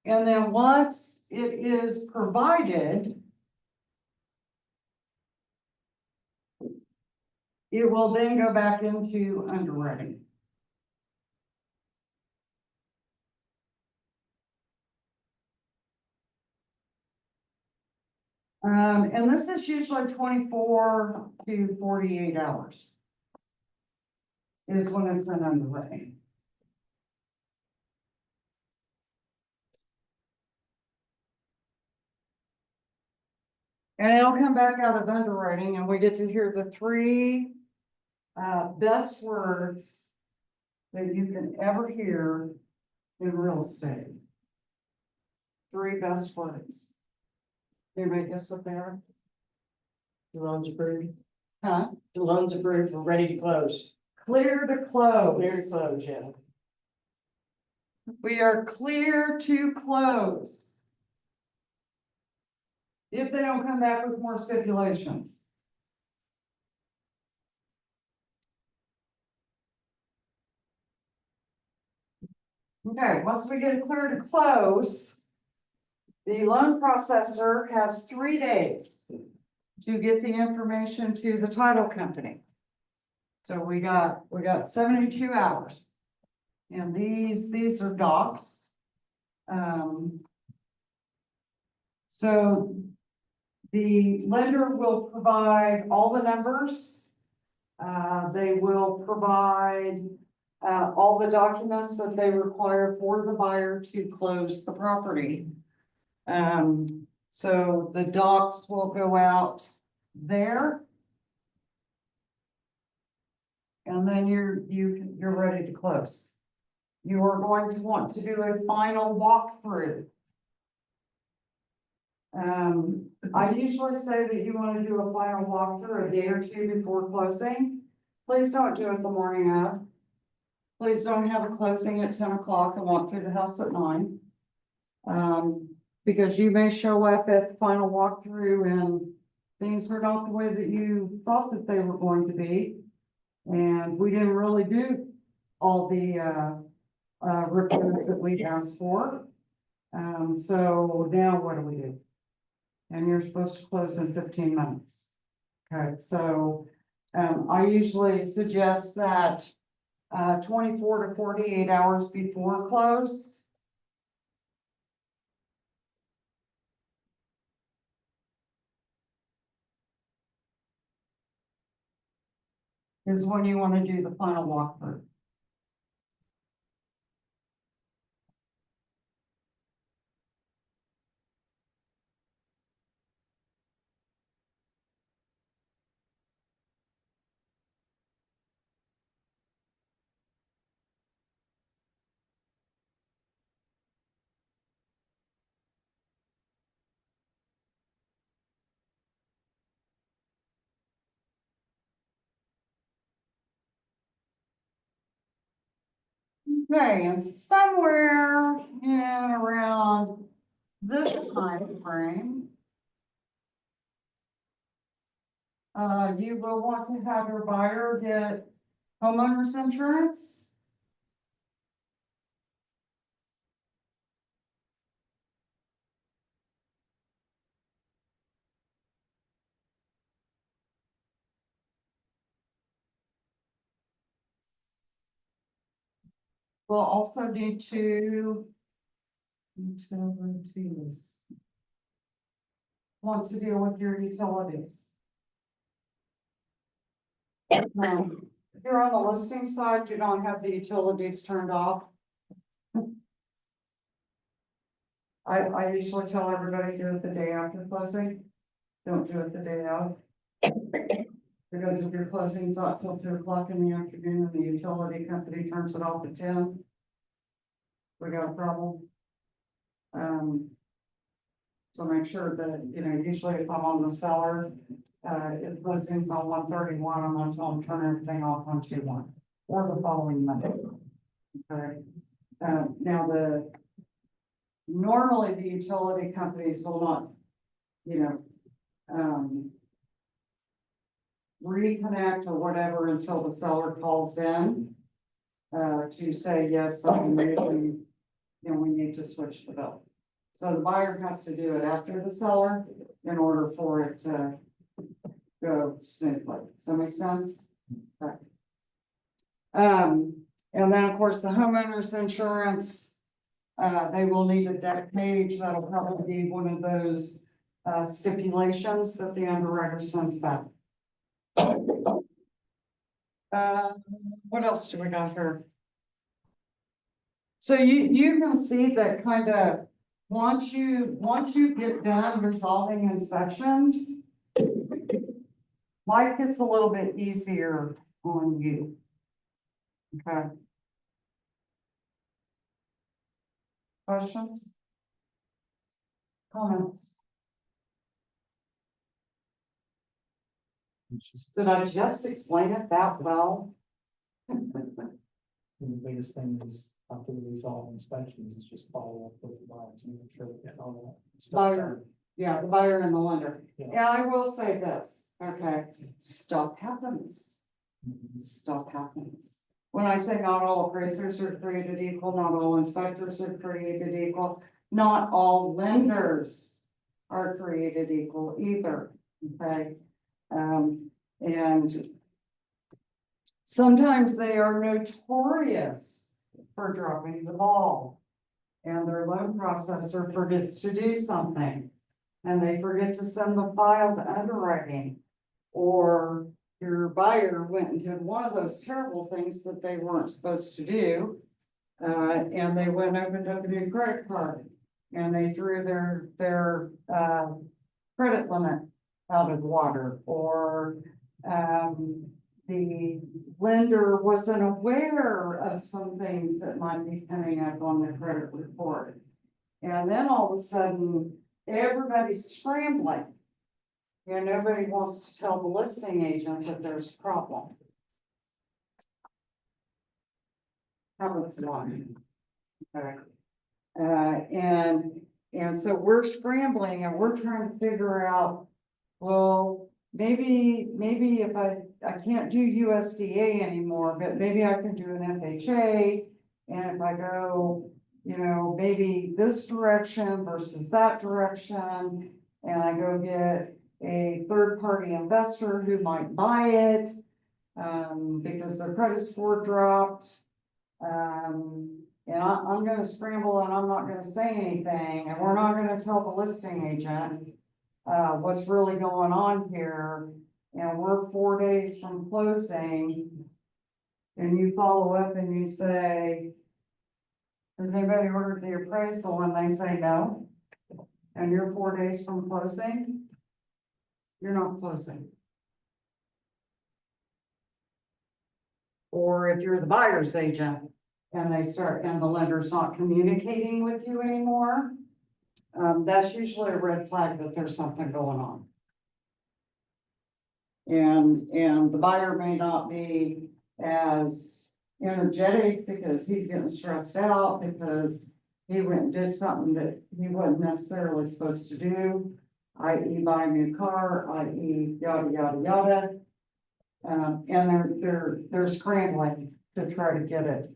And then once it is provided, it will then go back into underwriting. And this is usually 24 to 48 hours. Is when it's in underwriting. And it'll come back out of underwriting and we get to hear the three best words that you can ever hear in real estate. Three best words. Anybody guess what they are? The loan's approved, Huh? the loan's approved, we're ready to close. Clear to close. Clear to close, yeah. We are clear to close. If they don't come back with more stipulations. Okay, once we get it clear to close, the loan processor has 3 days to get the information to the title company. So we got 72 hours. And these are docs. So the lender will provide all the numbers. They will provide all the documents that they require for the buyer to close the property. So the docs will go out there. And then you're ready to close. You are going to want to do a final walkthrough. I usually say that you want to do a final walkthrough a day or two before closing. Please don't do it the morning of. Please don't have a closing at 10 o'clock and walk through the house at 9. Because you may show up at the final walkthrough and things are not the way that you thought that they were going to be. And we didn't really do all the repairs that we asked for. So now what do we do? And you're supposed to close in 15 minutes. Okay, so I usually suggest that 24 to 48 hours before close. Is when you want to do the final walkthrough. Okay, and somewhere in around this time frame, you will want to have your buyer get homeowners insurance. We'll also need to. Utilities. Want to deal with your utilities. Now, if you're on the listing side, you don't have the utilities turned off. I usually tell everybody do it the day after closing. Don't do it the day of. Because if your closing's not till 2 o'clock in the afternoon and the utility company turns it off at 10. We got a problem. So make sure that, you know, usually if I'm on the seller, if closing's on 1:31, I'm gonna tell them turn everything off on 2/1 or the following Monday. Okay, now normally the utility companies will not, you know, reconnect or whatever until the seller calls in. To say, yes, we need to switch the bill. So the buyer has to do it after the seller in order for it to go smoothly. Does that make sense? Okay. And then of course the homeowner's insurance, they will need a deck page. That'll probably be one of those stipulations that the underwriter sends back. What else do we got here? So you can see that kind of, once you get done resolving inspections, life gets a little bit easier on you. Okay. Questions? Comments? It's just Did I just explain it that well? the biggest thing is after we resolve inspections, is just follow up with the buyers and make sure we get all that stuff Buyer. done. Yeah, the buyer and the lender. Yeah. Yeah, I will say this, okay, stuff happens. Mhm. Stuff happens. When I say not all appraisers are created equal, not all inspectors are created equal, not all lenders are created equal either, okay? And sometimes they are notorious for dropping the ball. And their loan processor forgets to do something. And they forget to send the file to underwriting. Or your buyer went and did one of those terrible things that they weren't supposed to do. And they went and opened up a new credit card. And they threw their credit limit out of the water. Or the lender wasn't aware of some things that might be coming up on the credit report. And then all of a sudden, everybody's scrambling. And nobody wants to tell the listing agent that there's a problem. Happens a lot. Okay. And so we're scrambling and we're trying to figure out, well, maybe if I can't do USDA anymore, but maybe I can do an FHA. And if I go, you know, maybe this direction versus that direction, and I go get a third-party investor who might buy it, because their credit score dropped. And I'm gonna scramble and I'm not gonna say anything, and we're not gonna tell the listing agent what's really going on here. And we're 4 days from closing. And you follow up and you say, has anybody ordered the appraisal? And they say no. And you're 4 days from closing. You're not closing. Or if you're the buyer's agent and and the lender's not communicating with you anymore, that's usually a red flag that there's something going on. And the buyer may not be as energetic because he's getting stressed out because he went and did something that he wasn't necessarily supposed to do, i.e. buy a new car, i.e. yada, yada, yada. And they're scrambling to try to get it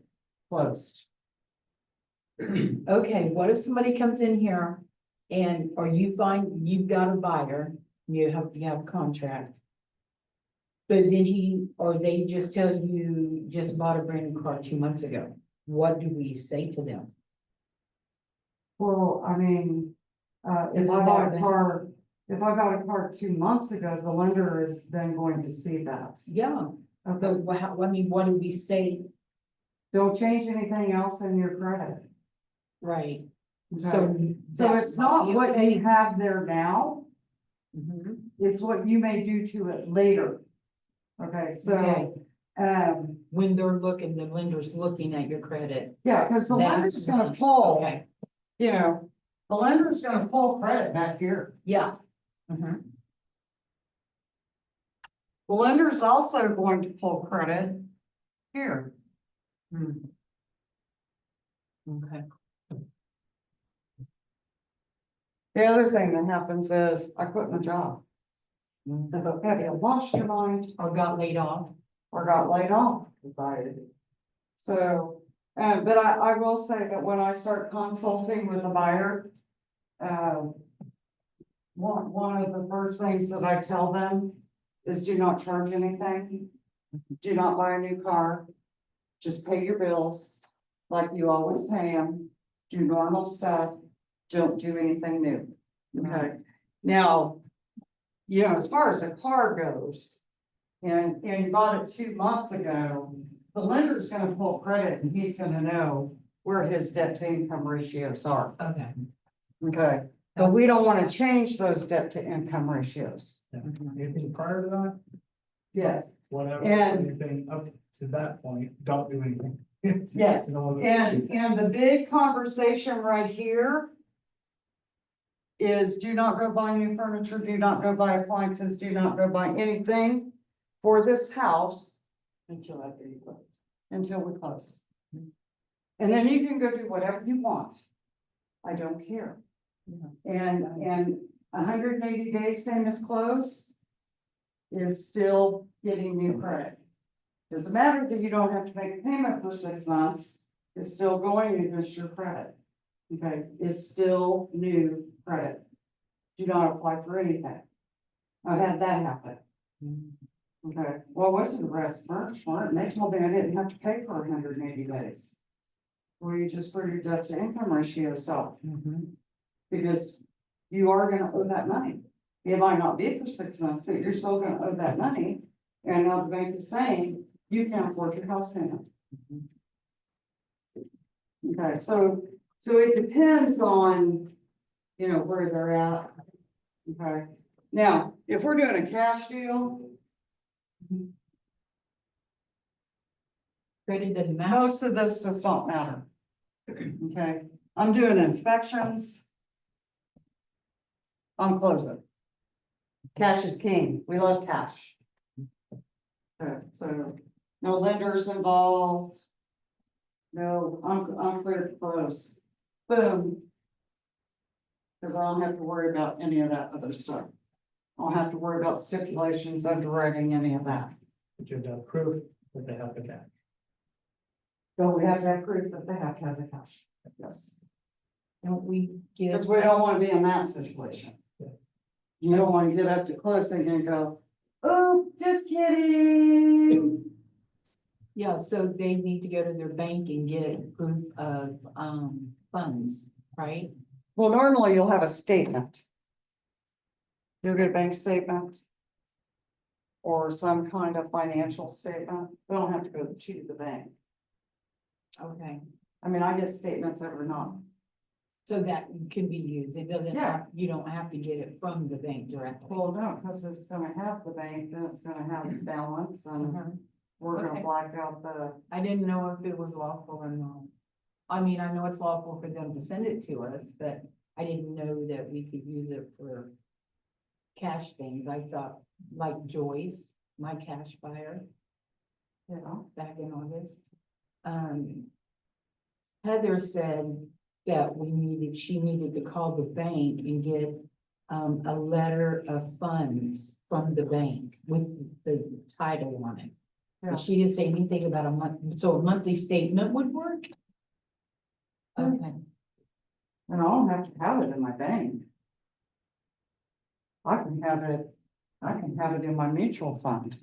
closed. Okay, what if somebody comes in here and, or you find you've got a buyer, you have a contract. But then they just tell you just bought a brand new car 2 months ago. what do we say to them? Well, I mean, if Is I it bought that a bad? car, if I bought a car 2 months ago, the lender is then going to see that. Yeah, Okay, but how, I mean, what do we say? don't change anything else in your credit. Right, Okay? so. So that it's might not be what okay. you have there now, Mhm. it's what you may do to it later. Okay, so, Okay. when they're looking, the lender's looking at your credit. yeah, because the That's lender's gonna one. pull, Okay, you know, the lender's gonna pull credit back here. yeah. Mhm. The lender's also going to pull credit here. Hmm. Okay. The other thing that happens is I quit my job. Have you lost your mind Or got laid off. or got laid off? So, but I will say that when I start consulting with a buyer, one of the first things that I tell them is do not charge anything. Do not buy a new car. Just pay your bills like you always pay them. Do normal stuff. Don't do anything new. Okay, now, you know, as far as a car goes, and you bought it 2 months ago, the lender's gonna pull credit and he's gonna know where his debt to income ratios are. Okay. Okay, but we don't wanna change those debt to income ratios. Anything prior to that, Yes. whatever, And- anything up to that point, don't do anything. Yes, You know, and the big conversation right here is do not go buy new furniture, do not go buy appliances, do not go buy anything for this house Until after you close. until we close. And then you can go do whatever you want. I don't care. And 180 days same as close is still getting new credit. Doesn't matter that you don't have to make a payment for 6 months, it's still going against your credit. Okay, it's still new credit. Do not apply for anything. I've had that happen. Okay, well, what's the rest first one? And they told me I didn't have to pay for 180 days. Well, you just threw your debt to income ratio up because you are gonna owe that money. It might not be for 6 months, but you're still gonna owe that money. And now the bank is saying you can't afford your house payment. Okay, so it depends on, you know, where they're at. Okay, now, if we're doing a cash deal, Credit doesn't matter. most of this does not matter. Okay, I'm doing inspections. I'm closing. Cash is king, we love cash. Okay, so no lenders involved. No, I'm clear to close. Boom. Cause I don't have to worry about any of that other stuff. I don't have to worry about stipulations, underwriting, any of that. But you have to have proof that they have the cash. But we have to have proof that they have to have the cash. Yes. Don't we give? Because we don't wanna be in that situation. Yeah. You don't wanna get up to close and go, oh, just kidding. Yeah, so they need to go to their bank and get proof of, funds, right? Well, normally you'll have a statement. You'll get a bank statement. Or some kind of financial statement. We don't have to go to the bank. Okay, I mean, I get statements every month. so that can be used. It doesn't Yeah. have, you don't have to get it from the bank directly. Well, no, because it's gonna have the bank, then it's gonna have the balance and Mhm. we're gonna Okay. black out the. I didn't know if it was lawful or not. I mean, I know it's lawful for them to send it to us, but I didn't know that we could use it for cash things. I thought, like Joyce, my cash buyer, You know, back in August. Heather said that she needed to call the bank and get a letter of funds from the bank with the title on it. Yeah. But she didn't say anything about a month, so a monthly statement would work? Okay, and I don't have to have it in my bank. I can have it in my mutual fund.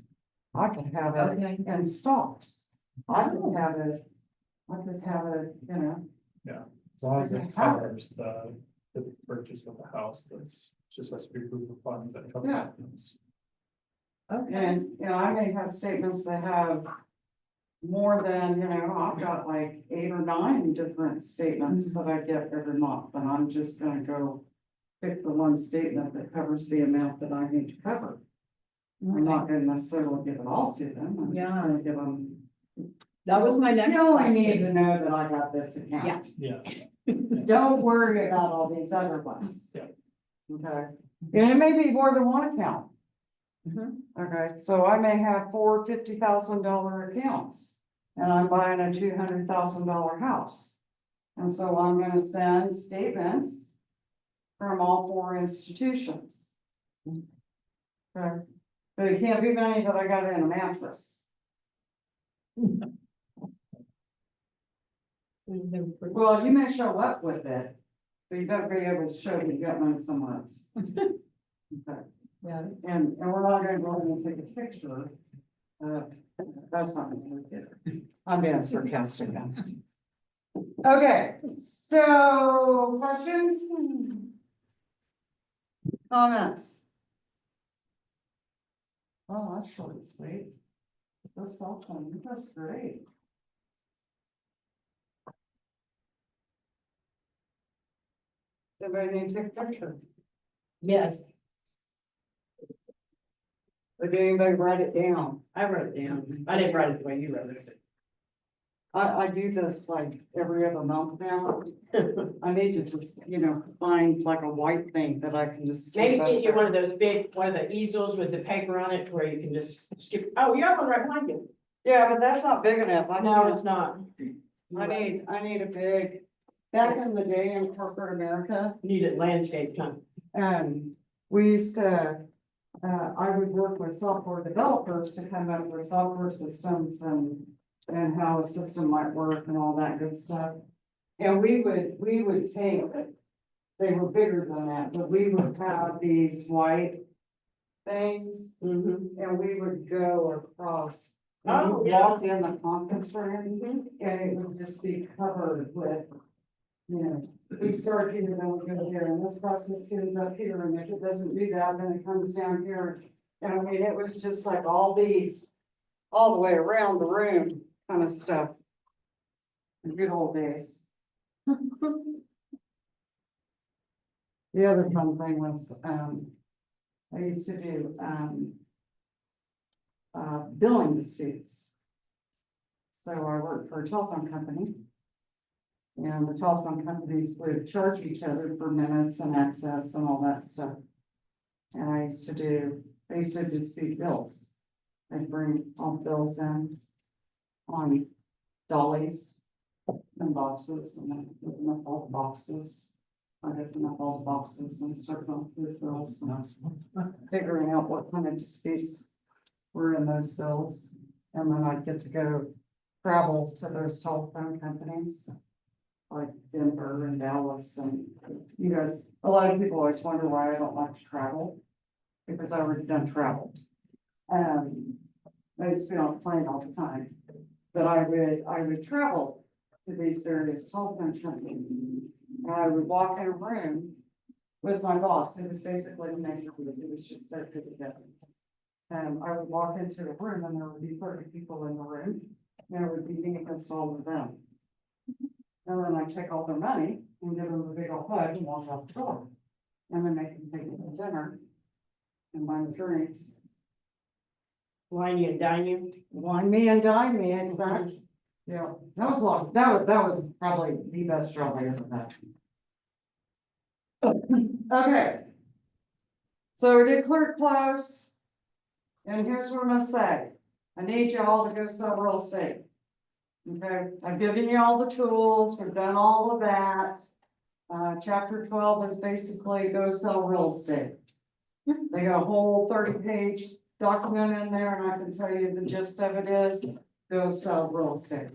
I can have it okay, in stocks. I can have it I could have it, you know, As long as it Okay. covers the purchase of the house, that's just has to be proof of funds that covers Yeah. things. and, you know, I may have statements that have. More than, you know, I've got like 8 or 9 different statements that I get every month, and I'm just gonna go. Pick the one statement that covers the amount that I need to cover. I'm not gonna necessarily give it all to them, I'm just Yeah. gonna give them. That was my next You only need question. to know that I got this account. Yeah, Don't worry about all these other ones. Yeah. Okay, and it may be more than one account. Mhm. Okay, so I may have 4 $50,000 accounts, and I'm buying a $200,000 house. And so I'm gonna send statements from all 4 institutions. Okay, but it can't be money that I got in a mattress. Well, you may show up with it, but you better be able to show that you got money somewhere else. Okay, Yeah. and we're not gonna go in and take a picture. That's not gonna work either. I'm being sarcastic now. Okay, so questions? Comments? Oh, that's short and sweet. That's awesome, that's great. Everybody need to take a picture? Yes. Or did anybody write it down? I wrote it down. I didn't write it the way you wrote it. I do this like every other month now. I need to just, you know, find like a white thing that I can just. Maybe stick get you up one of those big, one of the easels with the paper on it where you can just skip, oh, you have one right behind you. there. Yeah, but that's not big enough. I No, can't- it's not. I need a big, back in the day in corporate America, Need it landscape time. we used to. I would work with software developers to come up with software systems and how a system might work and all that good stuff. And we would take, they were bigger than that, but we would have these white things Mm-hmm. and we would go across. Oh, we'd yeah. Walk in the conference room and it would just be covered with, you know, we start here, then we go here, and this process ends up here, and if it doesn't do that, then it comes down here. And I mean, it was just like all these, all the way around the room kind of stuff. Good old days. The other fun thing was, I used to do, billing disputes. So I worked for a telephone company. And the telephone companies would charge each other for minutes and access and all that stuff. And I used to dispute bills. I'd bring all bills in on dollies and boxes and then open up all the boxes. I'd open up all the boxes and start going through the bills and I was figuring out what kind of disputes were in those bills. And then I'd get to go travel to those telephone companies. Like Denver and Dallas and you guys, a lot of people always wonder why I don't like to travel. Because I already done traveled. I used to be on a plane all the time. But I would travel to these various telephone companies. And I would walk in a room with my boss, it was basically a major group, it was just there together. And I would walk into a room and there would be 30 people in the room, and it would be me against all of them. And then I take all their money and give them a big old hug and walk out the door. And then they can take me to dinner and buy me drinks. Wine you and dine you. Wine me and dine me, exactly. Yeah, that was long, that was probably the best job I ever had. Okay. So we did clerk close. And here's what I'm gonna say, I need you all to go sell real estate. Okay, I've given you all the tools, we've done all of that. Chapter 12 is basically go sell real estate. They got a whole 30-page document in there, and I can tell you the gist of it is, go sell real estate.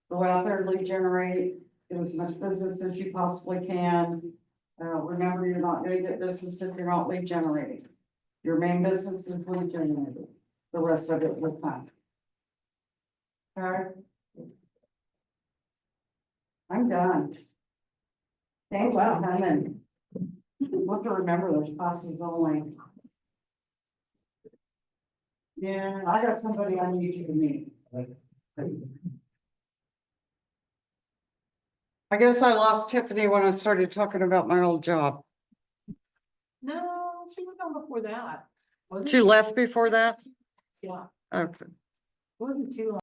Go out there, lead generate, do as much business as you possibly can. Remember, you're not gonna get business if you're not lead generating. Your main business is lead generating, the rest of it will come. Alright. I'm done. Thanks for wow. coming. We'll have to remember those classes only. Yeah, I got somebody I need you to meet. I guess I lost Tiffany when I started talking about my old job. No, she was on before that. Wasn't She left before that? Yeah, Okay. it wasn't too long.